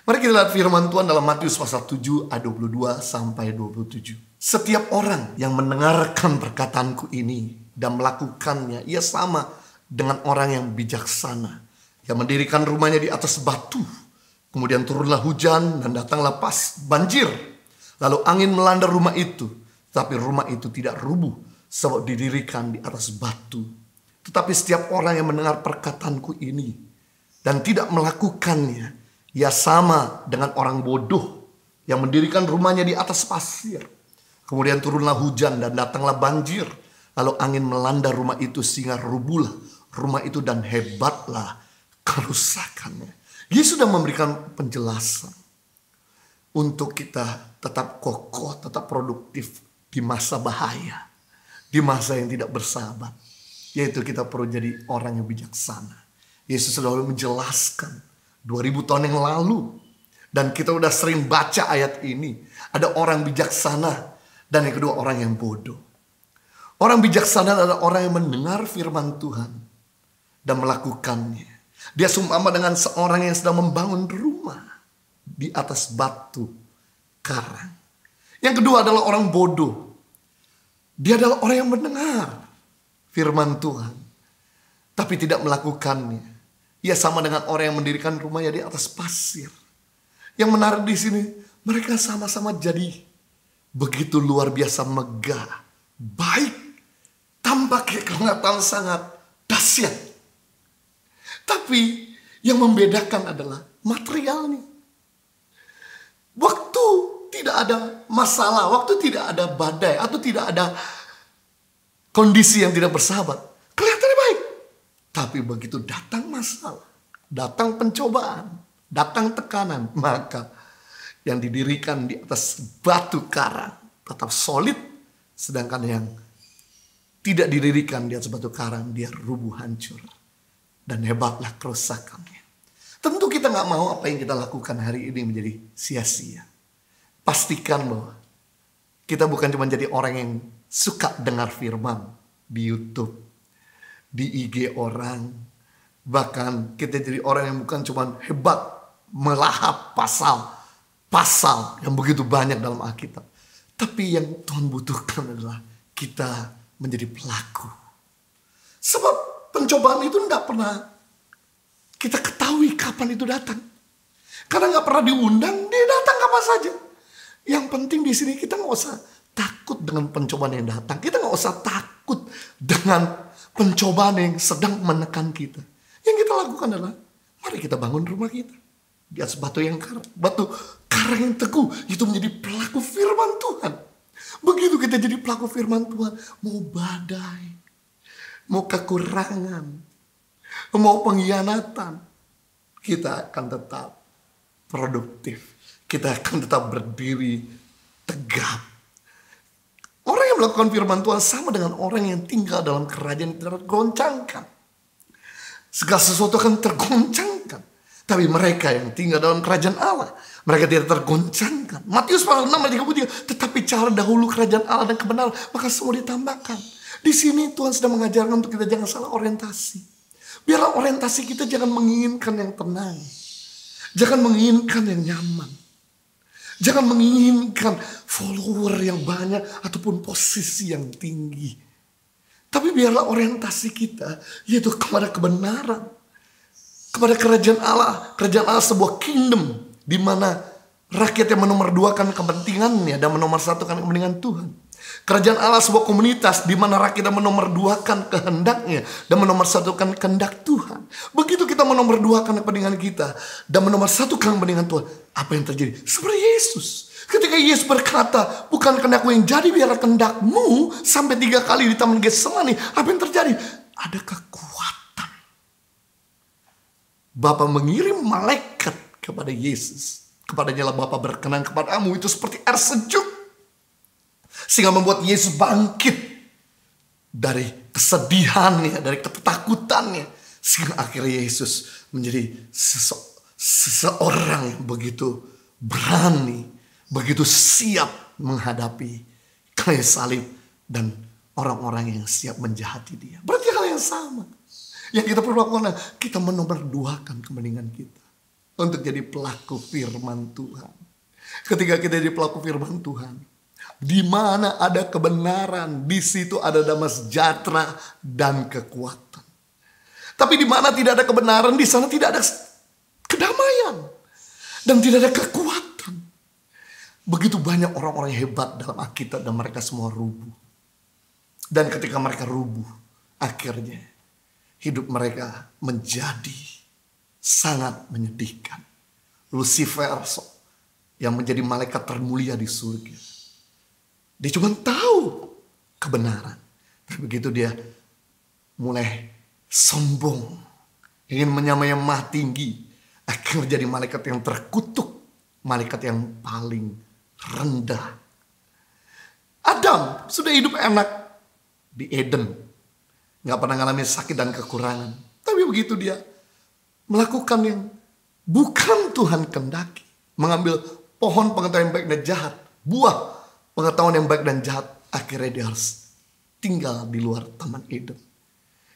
Mari kita lihat firman Tuhan dalam Matius pasal 7 ayat 22 sampai 27. Setiap orang yang mendengarkan perkataanku ini dan melakukannya, ia sama dengan orang yang bijaksana, yang mendirikan rumahnya di atas batu. Kemudian turunlah hujan dan datanglah banjir. Lalu angin melanda rumah itu, tapi rumah itu tidak rubuh, sebab didirikan di atas batu. Tetapi setiap orang yang mendengar perkataanku ini dan tidak melakukannya, ia sama dengan orang bodoh yang mendirikan rumahnya di atas pasir. Kemudian turunlah hujan dan datanglah banjir. Lalu angin melanda rumah itu sehingga rubuhlah rumah itu dan hebatlah kerusakannya. Yesus sudah memberikan penjelasan untuk kita tetap kokoh, tetap produktif di masa bahaya. Di masa yang tidak bersahabat, yaitu kita perlu jadi orang yang bijaksana. Yesus sudah menjelaskan 2000 tahun yang lalu, dan kita udah sering baca ayat ini. Ada orang bijaksana dan yang kedua orang yang bodoh. Orang bijaksana adalah orang yang mendengar firman Tuhan dan melakukannya. Dia seumpama dengan seorang yang sedang membangun rumah. di atas batu karang. Yang kedua adalah orang bodoh. Dia adalah orang yang mendengar firman Tuhan, tapi tidak melakukannya. Ia sama dengan orang yang mendirikan rumahnya di atas pasir. Yang menarik di sini, mereka sama-sama jadi begitu luar biasa megah, baik, tanpa kehangatan sangat dahsyat. Tapi yang membedakan adalah materialnya. Waktu tidak ada masalah, waktu tidak ada badai atau tidak ada kondisi yang tidak bersahabat, kelihatannya baik. Tapi begitu datang masalah, datang pencobaan, datang tekanan, maka yang didirikan di atas batu karang tetap solid, sedangkan yang tidak didirikan di atas batu karang dia rubuh hancur, dan hebatlah kerusakannya. Tentu kita nggak mau apa yang kita lakukan hari ini menjadi sia-sia. Pastikan bahwa kita bukan cuma jadi orang yang suka dengar firman di YouTube, di IG orang, bahkan kita jadi orang yang bukan cuma hebat melahap pasal yang begitu banyak dalam Alkitab, tapi yang Tuhan butuhkan adalah kita menjadi pelaku. Sebab pencobaan itu tidak pernah kita ketahui kapan itu datang, karena nggak pernah diundang, dia datang kapan saja. Yang penting di sini kita nggak usah takut dengan pencobaan yang datang. Kita nggak usah takut dengan pencobaan yang sedang menekan kita. Yang kita lakukan adalah, mari kita bangun rumah kita di atas batu karang yang teguh. Itu menjadi pelaku firman Tuhan. Begitu kita jadi pelaku firman Tuhan, mau badai, mau kekurangan, mau pengkhianatan, kita akan tetap produktif. Kita akan tetap berdiri tegap. Orang yang melakukan firman Tuhan sama dengan orang yang tinggal dalam kerajaan yang tergoncangkan. Segala sesuatu akan tergoncangkan. Tapi mereka yang tinggal dalam kerajaan Allah, mereka tidak tergoncangkan. Matius pasal 6 ayat 33, tetapi cara dahulu kerajaan Allah dan kebenaran, maka semua ditambahkan. Di sini Tuhan sedang mengajarkan untuk kita jangan salah orientasi. Biarlah orientasi kita jangan menginginkan yang tenang. Jangan menginginkan yang nyaman. Jangan menginginkan follower yang banyak ataupun posisi yang tinggi. Tapi biarlah orientasi kita yaitu kepada kebenaran. Kepada kerajaan Allah. Kerajaan Allah sebuah kingdom di mana rakyat yang menomorsatukan kepentingannya dan menomorsatukan kepentingan Tuhan. Kerajaan Allah sebuah komunitas di mana rakyat yang menomorsatukan kehendaknya dan menomorsatukan kehendak Tuhan. Begitu kita menomorsatukan kepentingan kita dan menomorsatukan kepentingan Tuhan, apa yang terjadi? Seperti Yesus. Ketika Yesus berkata, bukan kehendakmu yang jadi, biarlah kehendakmu, sampai 3 kali di Taman Getsemani, apa yang terjadi? Ada kekuatan. Bapa mengirim malaikat kepada Yesus. Kepadanya lah Bapa berkenan kepadamu, itu seperti air sejuk. Sehingga membuat Yesus bangkit dari kesedihannya, dari ketakutannya. Sehingga akhirnya Yesus menjadi seseorang yang begitu berani, begitu siap menghadapi kayu salib dan orang-orang yang siap menjahati dia. Berarti hal yang sama. Yang kita perlu lakukan, kita menomorduakan kepentingan kita untuk jadi pelaku firman Tuhan. Ketika kita jadi pelaku firman Tuhan, di mana ada kebenaran, di situ ada damai sejahtera dan kekuatan. Tapi di mana tidak ada kebenaran, di sana tidak ada kedamaian dan tidak ada kekuatan. Begitu banyak orang-orang hebat dalam Alkitab dan mereka semua rubuh. Dan ketika mereka rubuh, akhirnya hidup mereka menjadi sangat menyedihkan. Lucifer yang menjadi malaikat termulia di surga, dia cuma tahu kebenaran. Tapi begitu dia mulai sombong, ingin menyamai yang maha tinggi, akhirnya menjadi malaikat yang terkutuk, malaikat yang paling rendah. Adam sudah hidup enak di Eden, gak pernah ngalamin sakit dan kekurangan. Tapi begitu dia melakukan yang bukan Tuhan kehendaki, mengambil pohon pengetahuan baik dan jahat, buah pengetahuan yang baik dan jahat, akhirnya dia harus tinggal di luar Taman Eden.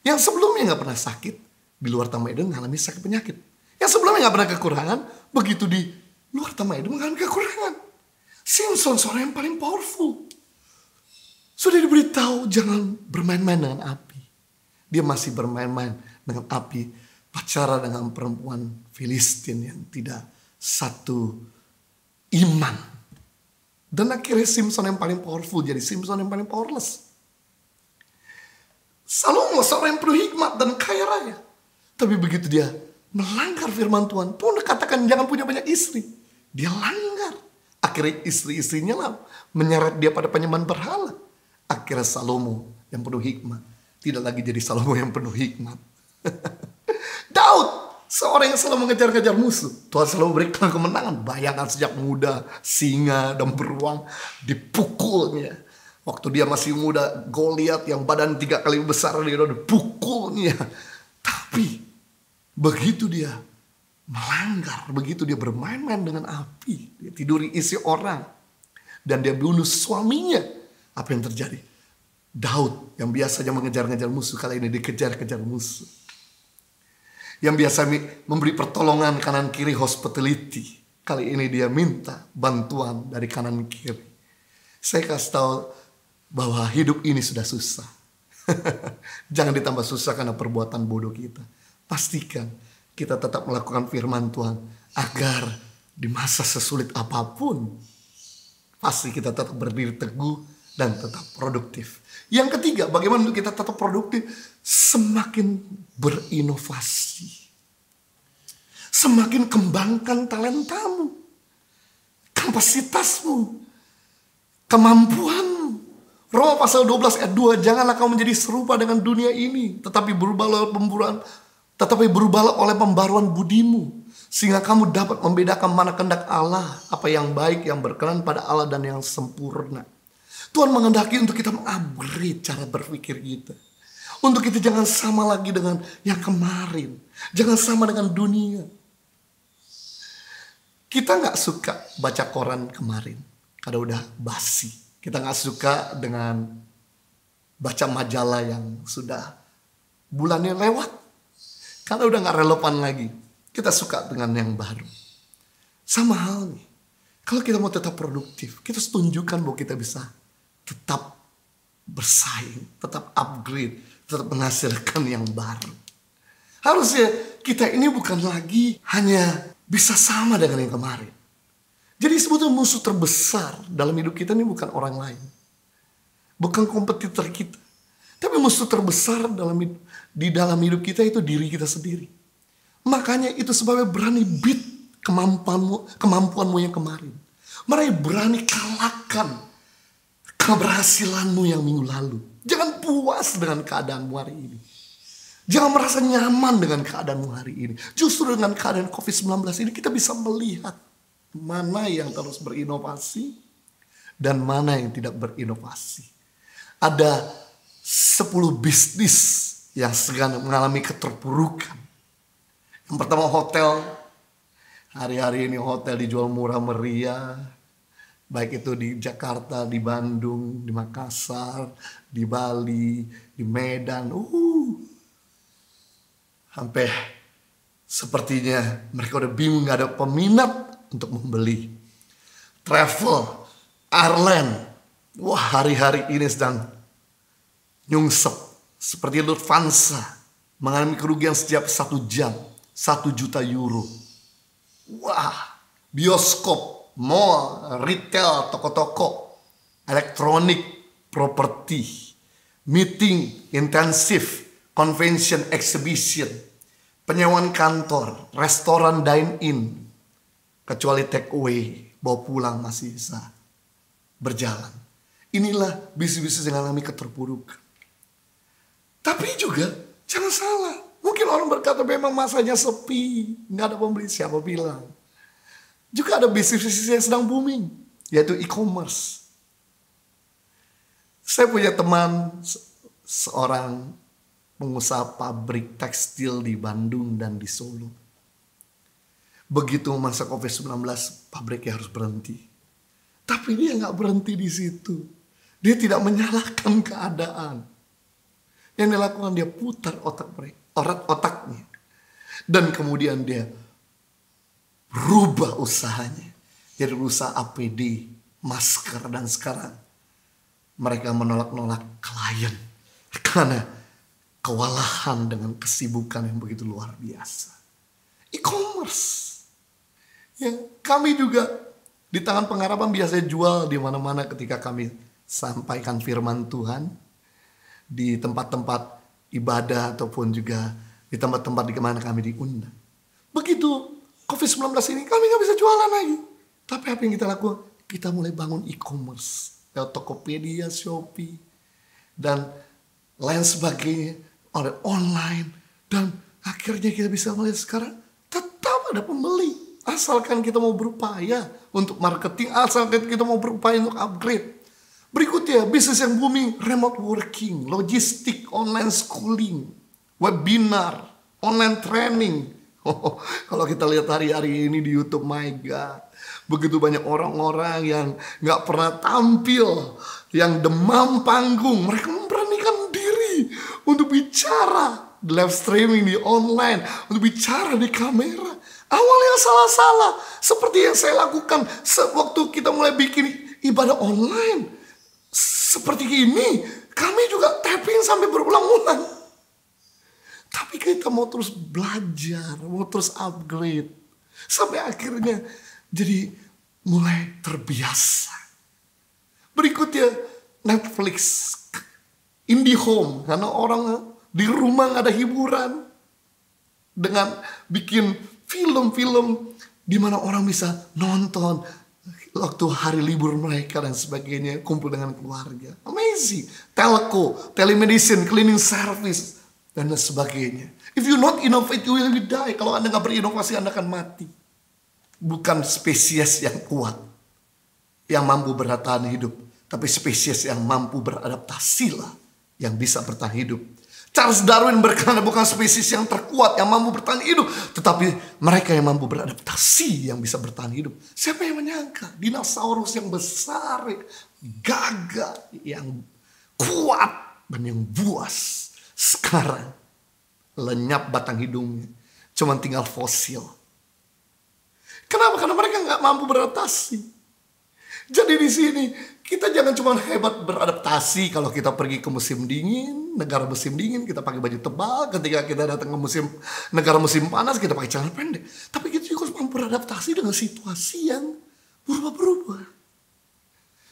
Yang sebelumnya gak pernah sakit, di luar Taman Eden mengalami sakit penyakit. Yang sebelumnya gak pernah kekurangan, begitu luar taman Eden mengalami kekurangan. Simpson seorang yang paling powerful. Sudah diberitahu jangan bermain-main dengan api. Dia masih bermain-main dengan api. Pacaran dengan perempuan Filistin yang tidak satu iman. Dan akhirnya Simpson yang paling powerful jadi Simpson yang paling powerless. Salomo seorang yang penuh hikmat dan kaya raya. Tapi begitu dia melanggar firman Tuhan. Tuhan katakan jangan punya banyak istri. Dia langgar. Akhirnya istri-istrinya lah menyeret dia pada penyembahan berhala. Akhirnya Salomo yang penuh hikmat tidak lagi jadi Salomo yang penuh hikmat. Daud, seorang yang selalu mengejar-kejar musuh. Tuhan selalu berikan kemenangan. Bayangkan sejak muda, singa dan beruang dipukulnya. Waktu dia masih muda, Goliat yang badan 3 kali besar dia dipukulnya. Tapi begitu dia melanggar, begitu dia bermain-main dengan api, dia tiduri isi orang, dan dia bunuh suaminya. Apa yang terjadi? Daud yang biasanya mengejar-ngejar musuh, kali ini dikejar-kejar musuh. Yang biasa memberi pertolongan kanan kiri, hospitality, kali ini dia minta bantuan dari kanan kiri. Saya kasih tahu bahwa hidup ini sudah susah. Jangan ditambah susah karena perbuatan bodoh kita. Pastikan kita tetap melakukan firman Tuhan agar di masa sesulit apapun pasti kita tetap berdiri teguh dan tetap produktif. Yang ketiga, bagaimana untuk kita tetap produktif? Semakin berinovasi. Semakin kembangkan talentamu, kapasitasmu, kemampuanmu. Roma pasal 12 ayat 2, janganlah kau menjadi serupa dengan dunia ini, tetapi berubahlah oleh pembaruan budimu, sehingga kamu dapat membedakan mana kehendak Allah, apa yang baik, yang berkenan pada Allah dan yang sempurna. Tuhan menghendaki untuk kita mengupgrade cara berpikir kita. Untuk kita jangan sama lagi dengan yang kemarin. Jangan sama dengan dunia. Kita gak suka baca koran kemarin karena udah basi. Kita gak suka dengan baca majalah yang sudah bulannya lewat. Karena udah gak relevan lagi. Kita suka dengan yang baru. Sama halnya. Kalau kita mau tetap produktif, kita harus tunjukkan bahwa kita bisa tetap bersaing, tetap upgrade, tetap menghasilkan yang baru. Harusnya kita ini bukan lagi hanya bisa sama dengan yang kemarin. Jadi sebetulnya musuh terbesar dalam hidup kita ini bukan orang lain. Bukan kompetitor kita. Tapi musuh terbesar di dalam hidup kita itu diri kita sendiri. Makanya itu sebabnya berani beat kemampuanmu yang kemarin. Mereka berani kalahkan keberhasilanmu yang minggu lalu. Jangan puas dengan keadaanmu hari ini. Jangan merasa nyaman dengan keadaanmu hari ini. Justru dengan keadaan COVID-19 ini kita bisa melihat mana yang terus berinovasi dan mana yang tidak berinovasi. Ada 10 bisnis yang sedang mengalami keterpurukan. Yang pertama hotel. Hari-hari ini hotel dijual murah meriah. Baik itu di Jakarta, di Bandung, di Makassar, di Bali, di Medan. Sampai sepertinya mereka udah bingung, gak ada peminat untuk membeli. Travel, airline. Wah, hari-hari ini sedang nyungsep. Seperti Lufthansa mengalami kerugian setiap 1 jam. 1 juta euro. Wah, bioskop, mall, retail, toko-toko, elektronik, properti, meeting, intensif, convention, exhibition, penyewaan kantor, restoran dine-in, kecuali take away, bawa pulang masih bisa berjalan. Inilah bisnis-bisnis yang mengalami keterpurukan. Tapi juga jangan salah, mungkin orang berkata memang masanya sepi, nggak ada pembeli, siapa bilang. Juga ada bisnis-bisnis yang sedang booming, yaitu e-commerce. Saya punya teman, seorang pengusaha pabrik tekstil di Bandung dan di Solo. Begitu masa COVID-19, pabriknya harus berhenti. Tapi dia nggak berhenti di situ. Dia tidak menyalahkan keadaan. Yang dilakukan dia putar otaknya. Dan kemudian dia rubah usahanya. Jadi usaha APD, masker, dan sekarang mereka menolak-nolak klien karena kewalahan dengan kesibukan yang begitu luar biasa. E-commerce. Ya, kami juga di Tangan Pengharapan biasanya jual di mana-mana ketika kami sampaikan firman Tuhan di tempat-tempat ibadah ataupun juga di tempat-tempat di mana kami diundang. Begitu COVID-19 ini kami gak bisa jualan lagi. Tapi apa yang kita lakukan? Kita mulai bangun e-commerce. Lewat Tokopedia, Shopee, dan lain sebagainya. Oleh online. Dan akhirnya kita bisa melihat sekarang tetap ada pembeli. Asalkan kita mau berupaya untuk marketing. Asalkan kita mau berupaya untuk upgrade. Berikutnya, bisnis yang booming, remote working, logistik, online schooling, webinar, online training. Kalau kita lihat hari-hari ini di YouTube, my God, begitu banyak orang-orang yang gak pernah tampil, yang demam panggung, mereka memberanikan diri untuk bicara di live streaming, di online, untuk bicara di kamera. Awalnya salah-salah, seperti yang saya lakukan waktu kita mulai bikin ibadah online. Seperti ini, kami juga tapping sampai berulang-ulang. Tapi kita mau terus belajar, mau terus upgrade. Sampai akhirnya jadi mulai terbiasa. Berikutnya Netflix, IndiHome, karena orang di rumah gak ada hiburan. Dengan bikin film-film di mana orang bisa nonton waktu hari libur mereka dan sebagainya, kumpul dengan keluarga. Amazing. Telco, telemedicine, cleaning service, dan sebagainya. If you not innovate, you will die. Kalau Anda gak berinovasi, Anda akan mati. Bukan spesies yang kuat, yang mampu bertahan hidup, tapi spesies yang mampu beradaptasi lah, yang bisa bertahan hidup. Charles Darwin berkata bukan spesies yang terkuat yang mampu bertahan hidup, tetapi mereka yang mampu beradaptasi yang bisa bertahan hidup. Siapa yang menyangka dinosaurus yang besar, gagah, yang kuat dan yang buas sekarang lenyap batang hidungnya, cuma tinggal fosil. Kenapa? Karena mereka nggak mampu beradaptasi. Jadi di sini kita jangan cuma hebat beradaptasi kalau kita pergi ke musim dingin, negara musim dingin kita pakai baju tebal. Ketika kita datang ke negara musim panas kita pakai celana pendek. Tapi kita juga harus mampu beradaptasi dengan situasi yang berubah-berubah.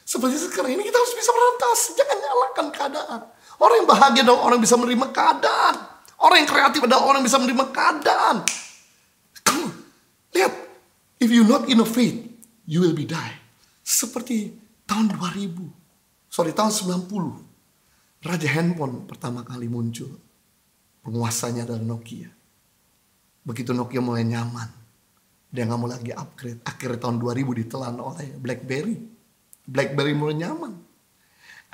Seperti sekarang ini kita harus bisa beradaptasi. Jangan nyalakan keadaan. Orang yang bahagia adalah orang yang bisa menerima keadaan. Orang yang kreatif adalah orang yang bisa menerima keadaan. Kamu lihat, if you not innovate, you will be die. Seperti tahun 90. Raja handphone pertama kali muncul. Penguasanya adalah Nokia. Begitu Nokia mulai nyaman, dia gak mau lagi upgrade. Akhirnya tahun 2000 ditelan oleh BlackBerry. BlackBerry mulai nyaman.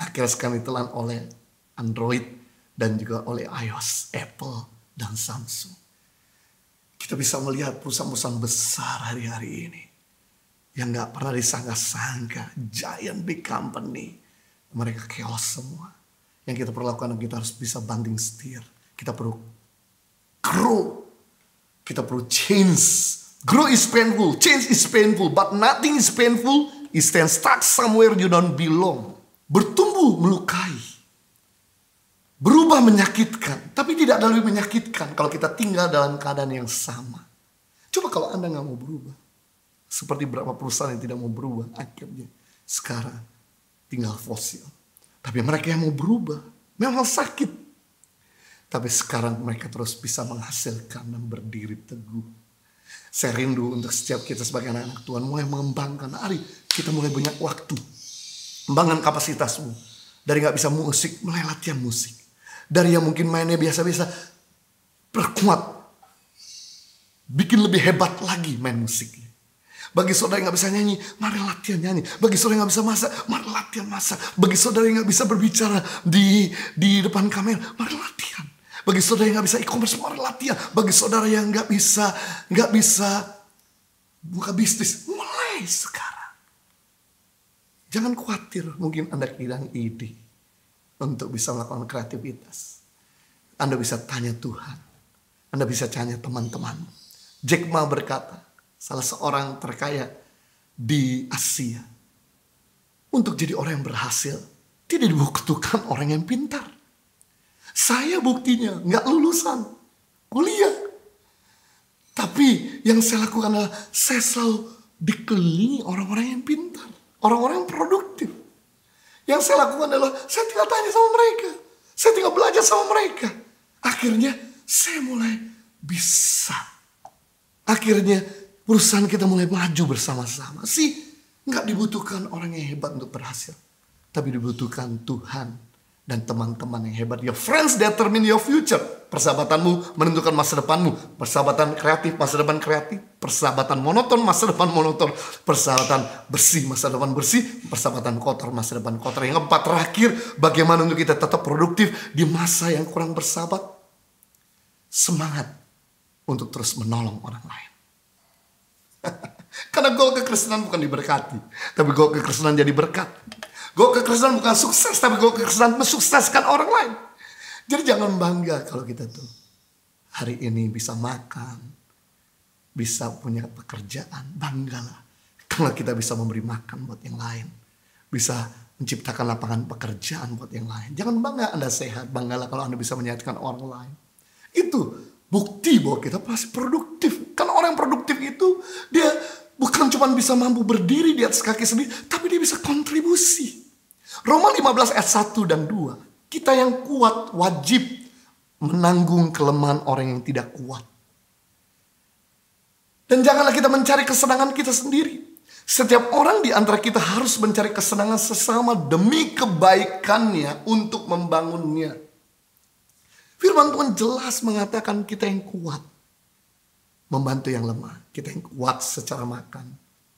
Akhirnya sekarang ditelan oleh Android dan juga oleh iOS, Apple, dan Samsung. Kita bisa melihat perusahaan-perusahaan besar hari-hari ini yang gak pernah disangka-sangka, giant big company, mereka chaos semua. Yang kita perlu lakukan, kita harus bisa banting setir. Kita perlu grow, kita perlu change. Grow is painful, change is painful, but nothing is painful. You stand stuck somewhere you don't belong. Bertumbuh melukai, berubah menyakitkan, tapi tidak lebih menyakitkan kalau kita tinggal dalam keadaan yang sama. Coba kalau Anda gak mau berubah. Seperti beberapa perusahaan yang tidak mau berubah, akhirnya sekarang tinggal fosil. Tapi mereka yang mau berubah memang sakit. Tapi sekarang mereka terus bisa menghasilkan dan berdiri teguh. Saya rindu untuk setiap kita sebagai anak-anak Tuhan mulai mengembangkan. Hari kita mulai banyak waktu. Kembangkan kapasitasmu. Dari gak bisa musik, mulai latihan musik. Dari yang mungkin mainnya biasa-biasa, perkuat. Bikin lebih hebat lagi main musiknya. Bagi saudara yang gak bisa nyanyi, mari latihan nyanyi. Bagi saudara yang gak bisa masak, mari latihan masak. Bagi saudara yang gak bisa berbicara di depan kamera, mari latihan. Bagi saudara yang gak bisa e-commerce, mari latihan. Bagi saudara yang gak bisa buka bisnis, mulai sekarang. Jangan khawatir, mungkin Anda kehilangan ide untuk bisa melakukan kreativitas. Anda bisa tanya Tuhan. Anda bisa tanya teman-teman. Jack Ma berkata, salah seorang terkaya di Asia. Untuk jadi orang yang berhasil, tidak dibutuhkan orang yang pintar. Saya buktinya nggak lulusan kuliah. Tapi yang saya lakukan adalah saya selalu dikelilingi orang-orang yang pintar. Orang-orang yang produktif. Yang saya lakukan adalah saya tinggal tanya sama mereka. Saya tinggal belajar sama mereka. Akhirnya saya mulai bisa. Akhirnya perusahaan kita mulai maju bersama-sama. Nggak dibutuhkan orang yang hebat untuk berhasil. Tapi dibutuhkan Tuhan dan teman-teman yang hebat. Your friends determine your future. Persahabatanmu menentukan masa depanmu. Persahabatan kreatif, masa depan kreatif. Persahabatan monoton, masa depan monoton. Persahabatan bersih, masa depan bersih. Persahabatan kotor, masa depan kotor. Yang keempat terakhir, bagaimana untuk kita tetap produktif di masa yang kurang bersahabat. Semangat untuk terus menolong orang lain. Karena goal kekristenan bukan diberkati, tapi goal kekristenan jadi berkat. Goal kekristenan bukan sukses, tapi goal kekristenan mensukseskan orang lain. Jadi jangan bangga kalau kita tuh hari ini bisa makan, bisa punya pekerjaan. Banggalah kalau kita bisa memberi makan buat yang lain, bisa menciptakan lapangan pekerjaan buat yang lain. Jangan bangga Anda sehat, banggalah kalau Anda bisa menyehatkan orang lain. Itu bukti bahwa kita pasti produktif. Karena orang yang produktif itu dia bukan cuma bisa mampu berdiri di atas kaki sendiri, tapi dia bisa kontribusi. Roma 15 ayat 1 dan 2. Kita yang kuat wajib menanggung kelemahan orang yang tidak kuat. Dan janganlah kita mencari kesenangan kita sendiri. Setiap orang di antara kita harus mencari kesenangan sesama demi kebaikannya untuk membangunnya. Firman Tuhan jelas mengatakan kita yang kuat membantu yang lemah. Kita yang kuat secara makan.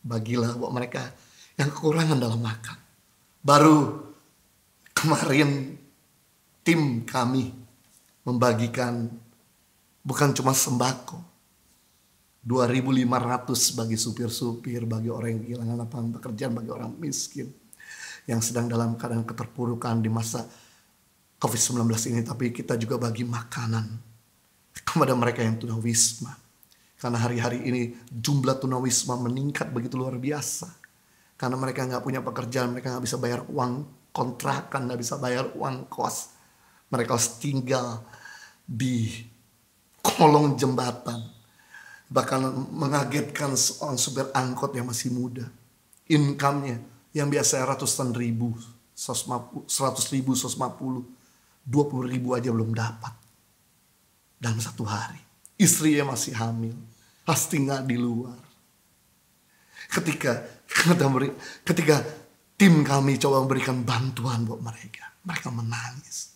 Bagilah buat mereka yang kekurangan dalam makan. Baru kemarin tim kami membagikan bukan cuma sembako. 2.500 bagi supir-supir, bagi orang yang kehilangan lapangan pekerjaan, bagi orang miskin yang sedang dalam keadaan keterpurukan di masa COVID-19 ini. Tapi kita juga bagi makanan kepada mereka yang tunawisma. Karena hari-hari ini jumlah tunawisma meningkat begitu luar biasa. Karena mereka nggak punya pekerjaan, mereka nggak bisa bayar uang kontrakan, nggak bisa bayar uang kos. Mereka harus tinggal di kolong jembatan. Bahkan mengagetkan seorang supir angkot yang masih muda. Income-nya yang biasa ratusan ribu, 100 ribu, 150, 20 ribu aja belum dapat. Dalam satu hari. Istrinya masih hamil. Harus tinggal di luar. Ketika tim kami coba memberikan bantuan buat mereka. Mereka menangis.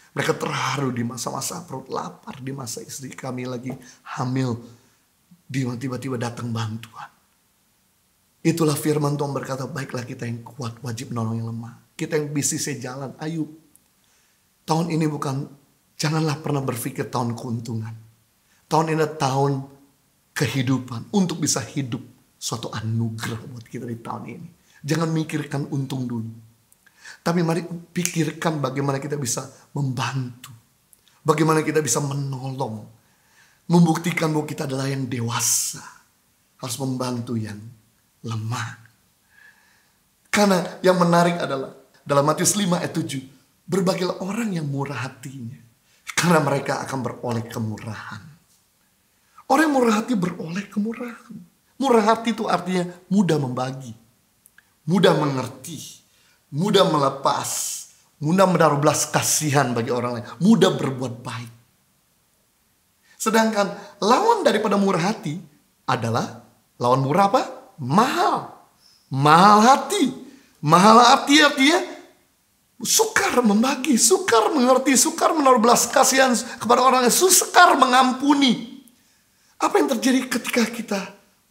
Mereka terharu di masa-masa perut lapar. Di masa istri kami lagi hamil. Tiba-tiba datang bantuan. Itulah firman Tuhan berkata, baiklah kita yang kuat wajib menolong yang lemah. Kita yang bisnisnya jalan, ayo. Tahun ini janganlah pernah berpikir tahun keuntungan. Tahun ini tahun kehidupan. Untuk bisa hidup suatu anugerah buat kita di tahun ini. Jangan mikirkan untung dulu. Tapi mari pikirkan bagaimana kita bisa membantu. Bagaimana kita bisa menolong. Membuktikan bahwa kita adalah yang dewasa. Harus membantu yang lemah. Karena yang menarik adalah dalam Matius 5 ayat 7. Berbahagialah orang yang murah hatinya. Karena mereka akan beroleh kemurahan. Orang yang murah hati beroleh kemurahan. Murah hati itu artinya mudah membagi. Mudah mengerti. Mudah melepas. Mudah menaruh belas kasihan bagi orang lain. Mudah berbuat baik. Sedangkan lawan daripada murah hati adalah lawan murah apa? Mahal. Mahal hati. Mahal hati artinya sukar membagi, sukar mengerti, sukar menaruh belas kasihan kepada orang lain, sukar mengampuni. Apa yang terjadi ketika kita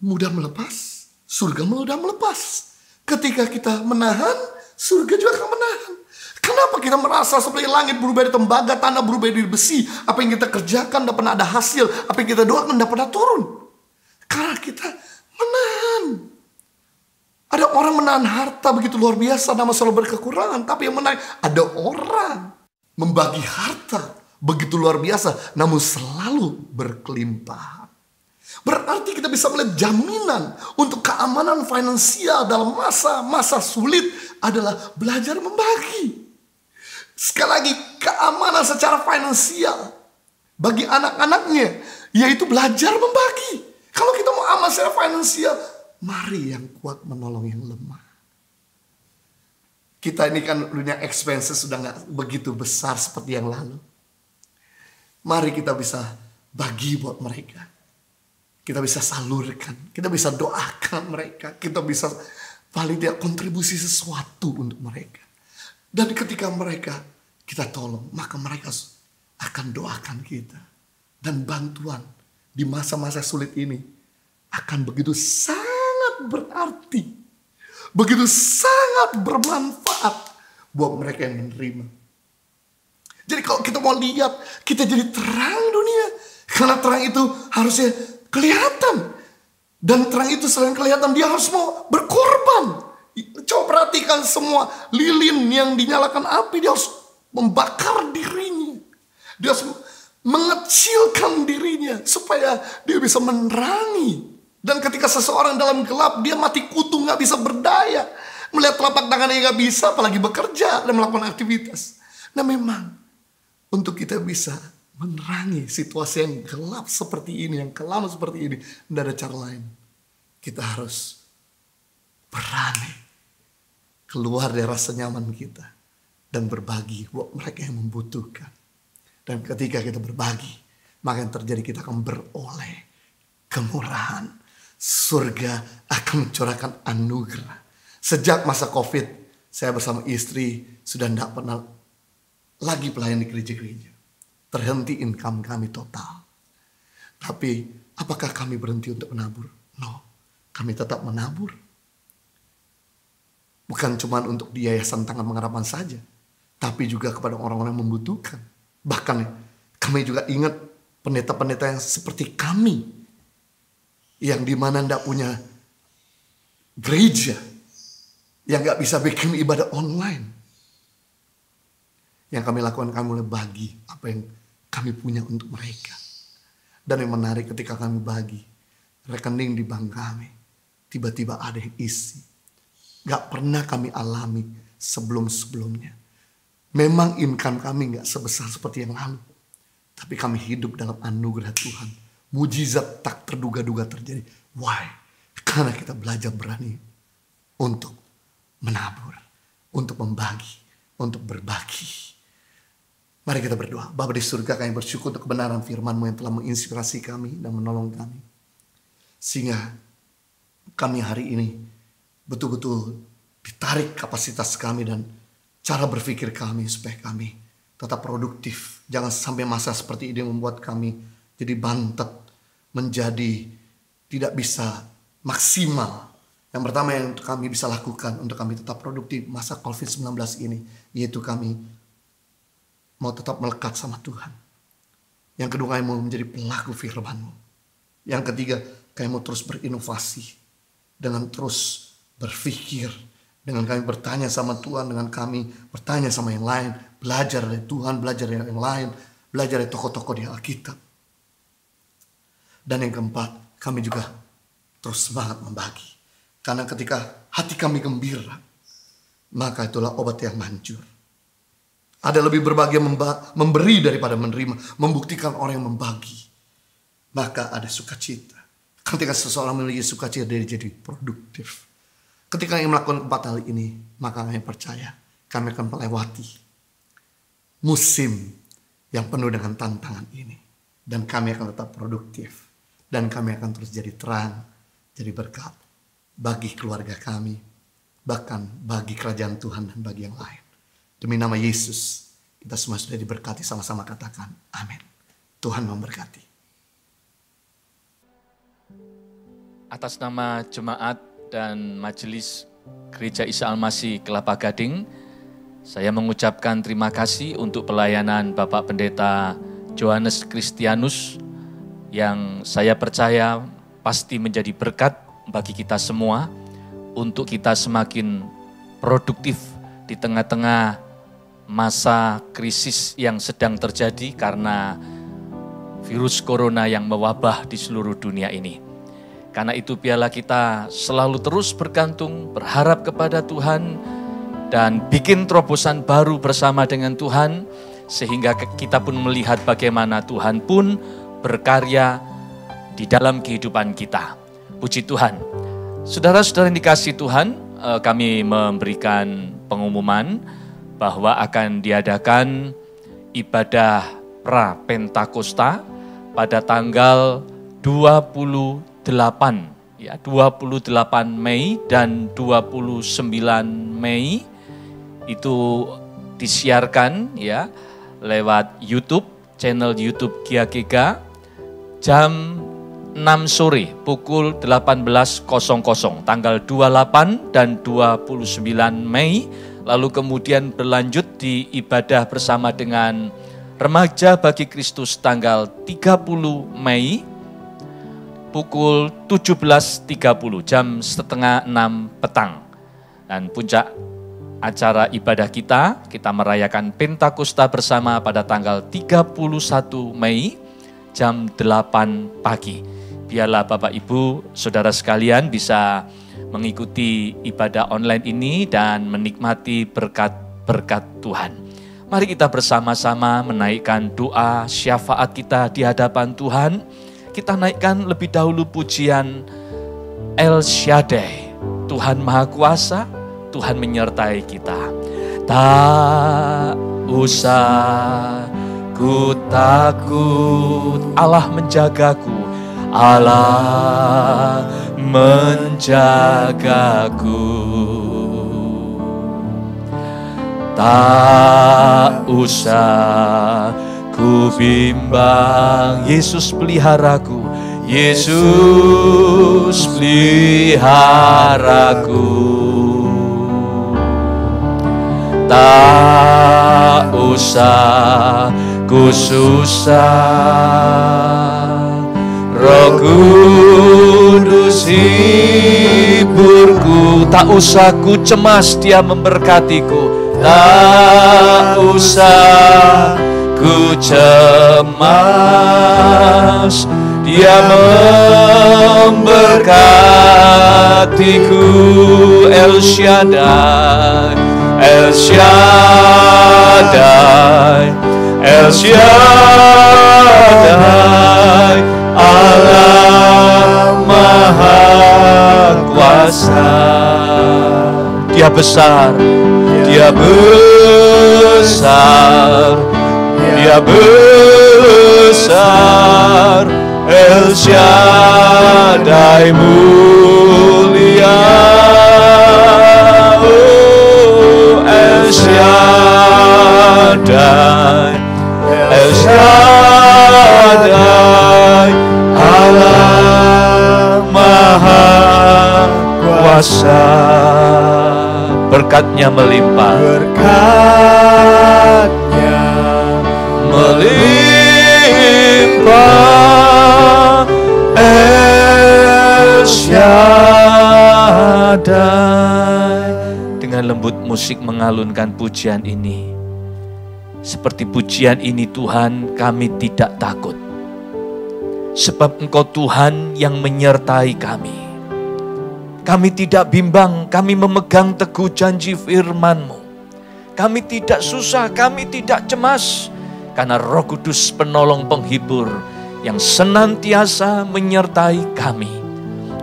mudah melepas? Surga mudah melepas. Ketika kita menahan, surga juga akan menahan. Kenapa kita merasa seperti langit berubah di tembaga, tanah berubah di besi? Apa yang kita kerjakan tidak pernah ada hasil. Apa yang kita doakan tidak pernah turun. Karena kita menahan. Ada orang menahan harta begitu luar biasa, nama selalu berkekurangan. Tapi yang menarik, ada orang membagi harta begitu luar biasa, namun selalu berkelimpahan. Berarti kita bisa melihat jaminan untuk keamanan finansial dalam masa-masa sulit adalah belajar membagi. Sekali lagi, keamanan secara finansial bagi anak-anaknya yaitu belajar membagi. Kalau kita mau aman secara finansial, mari yang kuat menolong yang lemah. Kita ini kan dunia expenses sudah gak begitu besar seperti yang lalu. Mari kita bisa bagi buat mereka. Kita bisa salurkan, kita bisa doakan mereka, kita bisa paling tidak kontribusi sesuatu untuk mereka. Dan ketika mereka kita tolong, maka mereka akan doakan kita. Dan bantuan di masa-masa sulit ini akan begitu sangat berarti, begitu sangat bermanfaat buat mereka yang menerima. Jadi kalau kita mau lihat, kita jadi terang dunia. Karena terang itu harusnya kelihatan. Dan terang itu selain kelihatan, dia harus mau berkorban. Coba perhatikan semua lilin yang dinyalakan api, dia harus membakar dirinya. Dia harus mengecilkan dirinya supaya dia bisa menerangi. Dan ketika seseorang dalam gelap, dia mati kutu, gak bisa berdaya. Melihat telapak tangannya gak bisa, apalagi bekerja dan melakukan aktivitas. Nah memang untuk kita bisa menerangi situasi yang gelap seperti ini, yang kelam seperti ini, tidak ada cara lain. Kita harus berani keluar dari rasa nyaman kita dan berbagi buat mereka yang membutuhkan. Dan ketika kita berbagi, maka yang terjadi, kita akan beroleh kemurahan. Surga akan mencurahkan anugerah. Sejak masa COVID, saya bersama istri sudah tidak pernah lagi pelayan di gereja-gereja. Terhenti income kami total. Tapi apakah kami berhenti untuk menabur? No, kami tetap menabur. Bukan cuma untuk di Yayasan Tangan Pengharapan saja, tapi juga kepada orang-orang yang membutuhkan. Bahkan kami juga ingat pendeta-pendeta yang seperti kami, yang dimana tidak punya gereja, yang gak bisa bikin ibadah online. Yang kami lakukan, kami mulai bagi apa yang kami punya untuk mereka. Dan yang menarik, ketika kami bagi, rekening di bank kami tiba-tiba ada yang isi. Gak pernah kami alami sebelum-sebelumnya. Memang income kami gak sebesar seperti yang lalu. Tapi kami hidup dalam anugerah Tuhan. Mujizat tak terduga-duga terjadi. Why? Karena kita belajar berani untuk menabur, untuk membagi, untuk berbagi. Mari kita berdoa. Bapa di surga, kami bersyukur untuk kebenaran firman-Mu yang telah menginspirasi kami dan menolong kami. Sehingga kami hari ini betul-betul ditarik kapasitas kami dan cara berpikir kami supaya kami tetap produktif. Jangan sampai masa seperti ini membuat kami jadi bantet, menjadi tidak bisa maksimal. Yang pertama yang kami bisa lakukan untuk kami tetap produktif masa COVID-19 ini, yaitu kami mau tetap melekat sama Tuhan. Yang kedua, kami mau menjadi pelaku firman-Mu. Yang ketiga, kami mau terus berinovasi. Dengan terus berpikir. Dengan kami bertanya sama Tuhan. Dengan kami bertanya sama yang lain. Belajar dari Tuhan, belajar dari yang lain. Belajar dari tokoh-tokoh di Alkitab. Dan yang keempat, kami juga terus semangat membagi. Karena ketika hati kami gembira, maka itulah obat yang manjur. Ada lebih berbahagia memberi daripada menerima. Membuktikan orang yang membagi, maka ada sukacita. Ketika seseorang memiliki sukacita, dia jadi produktif. Ketika kami melakukan 4 hal ini, maka kami percaya kami akan melewati musim yang penuh dengan tantangan ini. Dan kami akan tetap produktif. Dan kami akan terus jadi terang, jadi berkat bagi keluarga kami, bahkan bagi kerajaan Tuhan dan bagi yang lain. Demi nama Yesus, kita semua sudah diberkati, sama-sama katakan amin. Tuhan memberkati. Atas nama jemaat dan majelis Gereja Isa Al-Masih Kelapa Gading, saya mengucapkan terima kasih untuk pelayanan Bapak Pendeta Johannes Kristianus yang saya percaya pasti menjadi berkat bagi kita semua untuk kita semakin produktif di tengah-tengah masa krisis yang sedang terjadi karena virus corona yang mewabah di seluruh dunia ini. Karena itu biarlah kita selalu terus bergantung, berharap kepada Tuhan, dan bikin terobosan baru bersama dengan Tuhan, sehingga kita pun melihat bagaimana Tuhan pun berkarya di dalam kehidupan kita. Puji Tuhan. Saudara-saudara yang dikasihi Tuhan, kami memberikan pengumuman bahwa akan diadakan ibadah pra-Pentakosta pada tanggal 28 Mei dan 29 Mei. Itu disiarkan ya lewat YouTube, channel YouTube GKK jam 6 sore pukul 18.00 tanggal 28 dan 29 Mei. Lalu kemudian berlanjut di ibadah bersama dengan Remaja Bagi Kristus tanggal 30 Mei pukul 17.30 jam 5:30 petang. Dan puncak acara ibadah kita merayakan Pentakosta bersama pada tanggal 31 Mei jam 8 pagi. Biarlah Bapak Ibu, Saudara sekalian bisa mengikuti ibadah online ini dan menikmati berkat-berkat Tuhan. Mari kita bersama-sama menaikkan doa syafaat kita di hadapan Tuhan. Kita naikkan lebih dahulu pujian El Shaddai, Tuhan Maha Kuasa. Tuhan menyertai kita. Tak usah ku takut, Allah menjagaku, Allah menjagaku. Tak usah ku bimbang, Yesus peliharaku, Yesus peliharaku. Tak usah ku susah, Roh Kudus hiburku. Tak usah ku cemas, Dia memberkatiku. Tak usah ku cemas, Dia memberkatiku. El Shaddai, El Shaddai, El Shaddai, Allah Maha Kuasa. Dia besar, Dia besar, Dia besar. El Shaddai mulia. El Shaddai, El Shaddai, Allah Maha Kuasa. Berkatnya melimpah, berkatnya melimpah. El Shaddai. Dengan lembut musik mengalunkan pujian ini. Seperti pujian ini Tuhan, kami tidak takut. Sebab Engkau Tuhan yang menyertai kami. Kami tidak bimbang, kami memegang teguh janji firman-Mu. Kami tidak susah, kami tidak cemas. Karena Roh Kudus penolong penghibur yang senantiasa menyertai kami.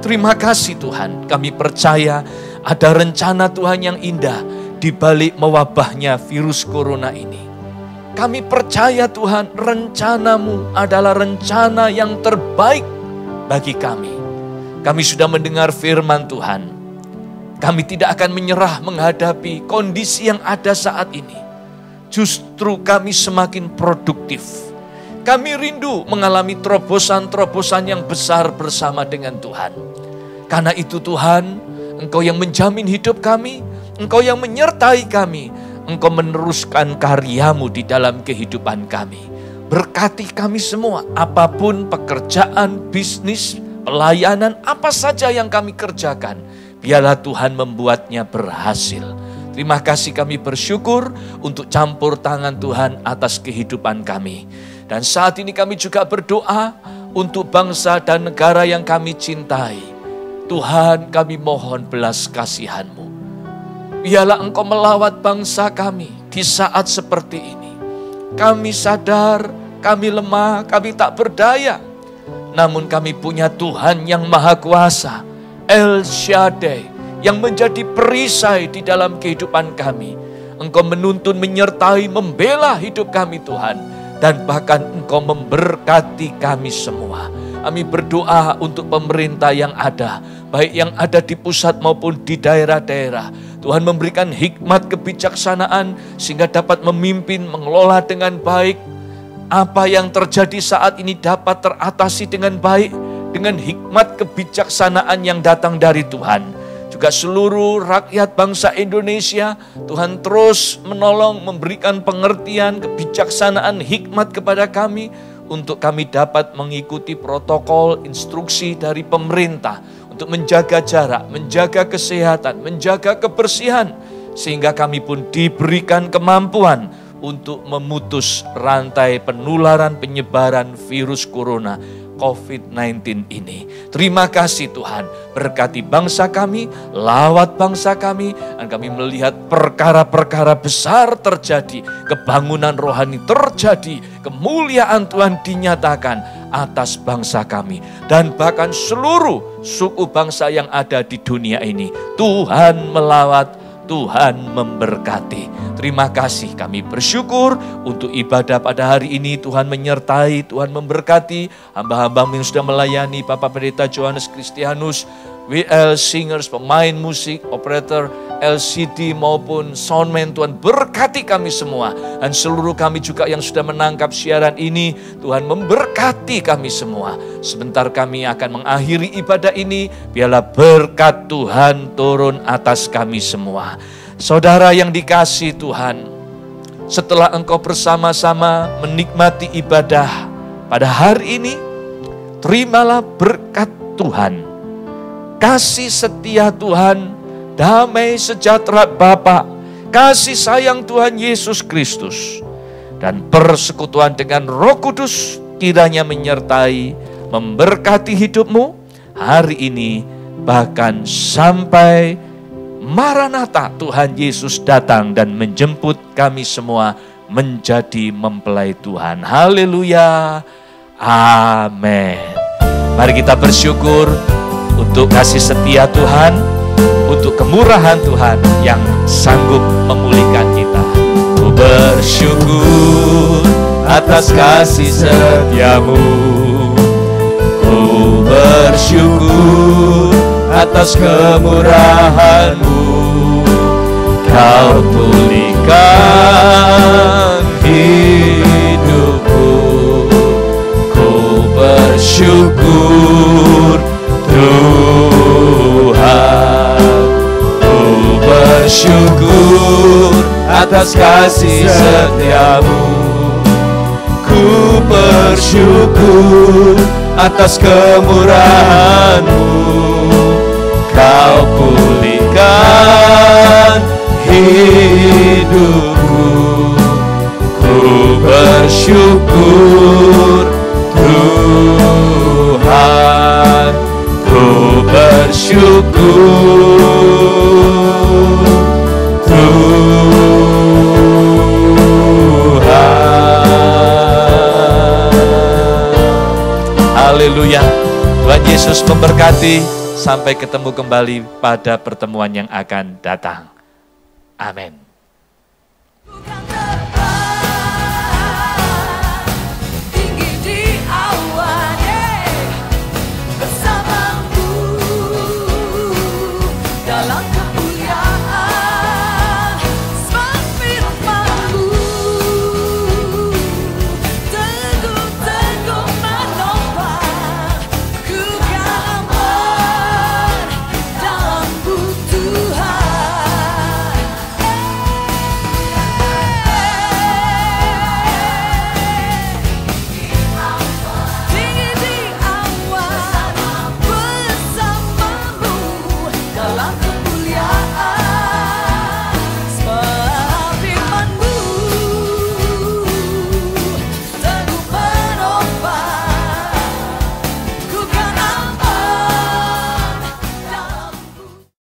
Terima kasih Tuhan, kami percaya ada rencana Tuhan yang indah di balik mewabahnya virus corona ini. Kami percaya Tuhan, rencana-Mu adalah rencana yang terbaik bagi kami. Kami sudah mendengar firman Tuhan. Kami tidak akan menyerah menghadapi kondisi yang ada saat ini. Justru kami semakin produktif. Kami rindu mengalami terobosan-terobosan yang besar bersama dengan Tuhan. Karena itu Tuhan, Engkau yang menjamin hidup kami, Engkau yang menyertai kami, Engkau meneruskan karya-Mu di dalam kehidupan kami. Berkati kami semua, apapun pekerjaan, bisnis, pelayanan, apa saja yang kami kerjakan, biarlah Tuhan membuatnya berhasil. Terima kasih, kami bersyukur untuk campur tangan Tuhan atas kehidupan kami. Dan saat ini kami juga berdoa untuk bangsa dan negara yang kami cintai. Tuhan, kami mohon belas kasihan-Mu. Biarlah Engkau melawat bangsa kami di saat seperti ini. Kami sadar, kami lemah, kami tak berdaya. Namun kami punya Tuhan yang Maha Kuasa, El Shaddai, yang menjadi perisai di dalam kehidupan kami. Engkau menuntun, menyertai, membela hidup kami Tuhan. Dan bahkan Engkau memberkati kami semua. Kami berdoa untuk pemerintah yang ada, baik yang ada di pusat maupun di daerah-daerah. Tuhan memberikan hikmat kebijaksanaan sehingga dapat memimpin, mengelola dengan baik. Apa yang terjadi saat ini dapat teratasi dengan baik, dengan hikmat kebijaksanaan yang datang dari Tuhan. Juga seluruh rakyat bangsa Indonesia, Tuhan terus menolong, memberikan pengertian, kebijaksanaan, hikmat kepada kami, untuk kami dapat mengikuti protokol, instruksi dari pemerintah, untuk menjaga jarak, menjaga kesehatan, menjaga kebersihan, sehingga kami pun diberikan kemampuan untuk memutus rantai penularan penyebaran virus corona COVID-19 ini. Terima kasih Tuhan, berkati bangsa kami, lawat bangsa kami, dan kami melihat perkara-perkara besar terjadi, kebangunan rohani terjadi, kemuliaan Tuhan dinyatakan atas bangsa kami, dan bahkan seluruh suku bangsa yang ada di dunia ini. Tuhan melawat, Tuhan memberkati. Terima kasih, kami bersyukur untuk ibadah pada hari ini. Tuhan menyertai, Tuhan memberkati hamba-hamba yang sudah melayani, Bapak Pendeta Johannes Kristianus, WL Singers, pemain musik, operator LCD maupun soundman. Tuhan berkati kami semua, dan seluruh kami juga yang sudah menangkap siaran ini. Tuhan memberkati kami semua. Sebentar kami akan mengakhiri ibadah ini, biarlah berkat Tuhan turun atas kami semua. Saudara yang dikasihi Tuhan, setelah engkau bersama-sama menikmati ibadah pada hari ini, terimalah berkat Tuhan, kasih setia Tuhan, damai sejahtera Bapa, kasih sayang Tuhan Yesus Kristus, dan persekutuan dengan Roh Kudus kiranya menyertai, memberkati hidupmu hari ini, bahkan sampai Maranatha, Tuhan Yesus datang dan menjemput kami semua menjadi mempelai Tuhan. Haleluya. Amin. Mari kita bersyukur untuk kasih setia Tuhan, untuk kemurahan Tuhan yang sanggup memulihkan kita. Ku bersyukur atas kasih setiamu. Ku bersyukur atas kemurahan-Mu. Kau pulihkan hidupku. Ku bersyukur Tuhan. Ku bersyukur atas kasih setiamu. Ku bersyukur atas kemurahan-Mu. Kau pulihkan hidupku. Ku bersyukur Tuhan. Ku bersyukur Tuhan. Haleluya. Tuhan Yesus memberkati. Sampai ketemu kembali pada pertemuan yang akan datang. Amin.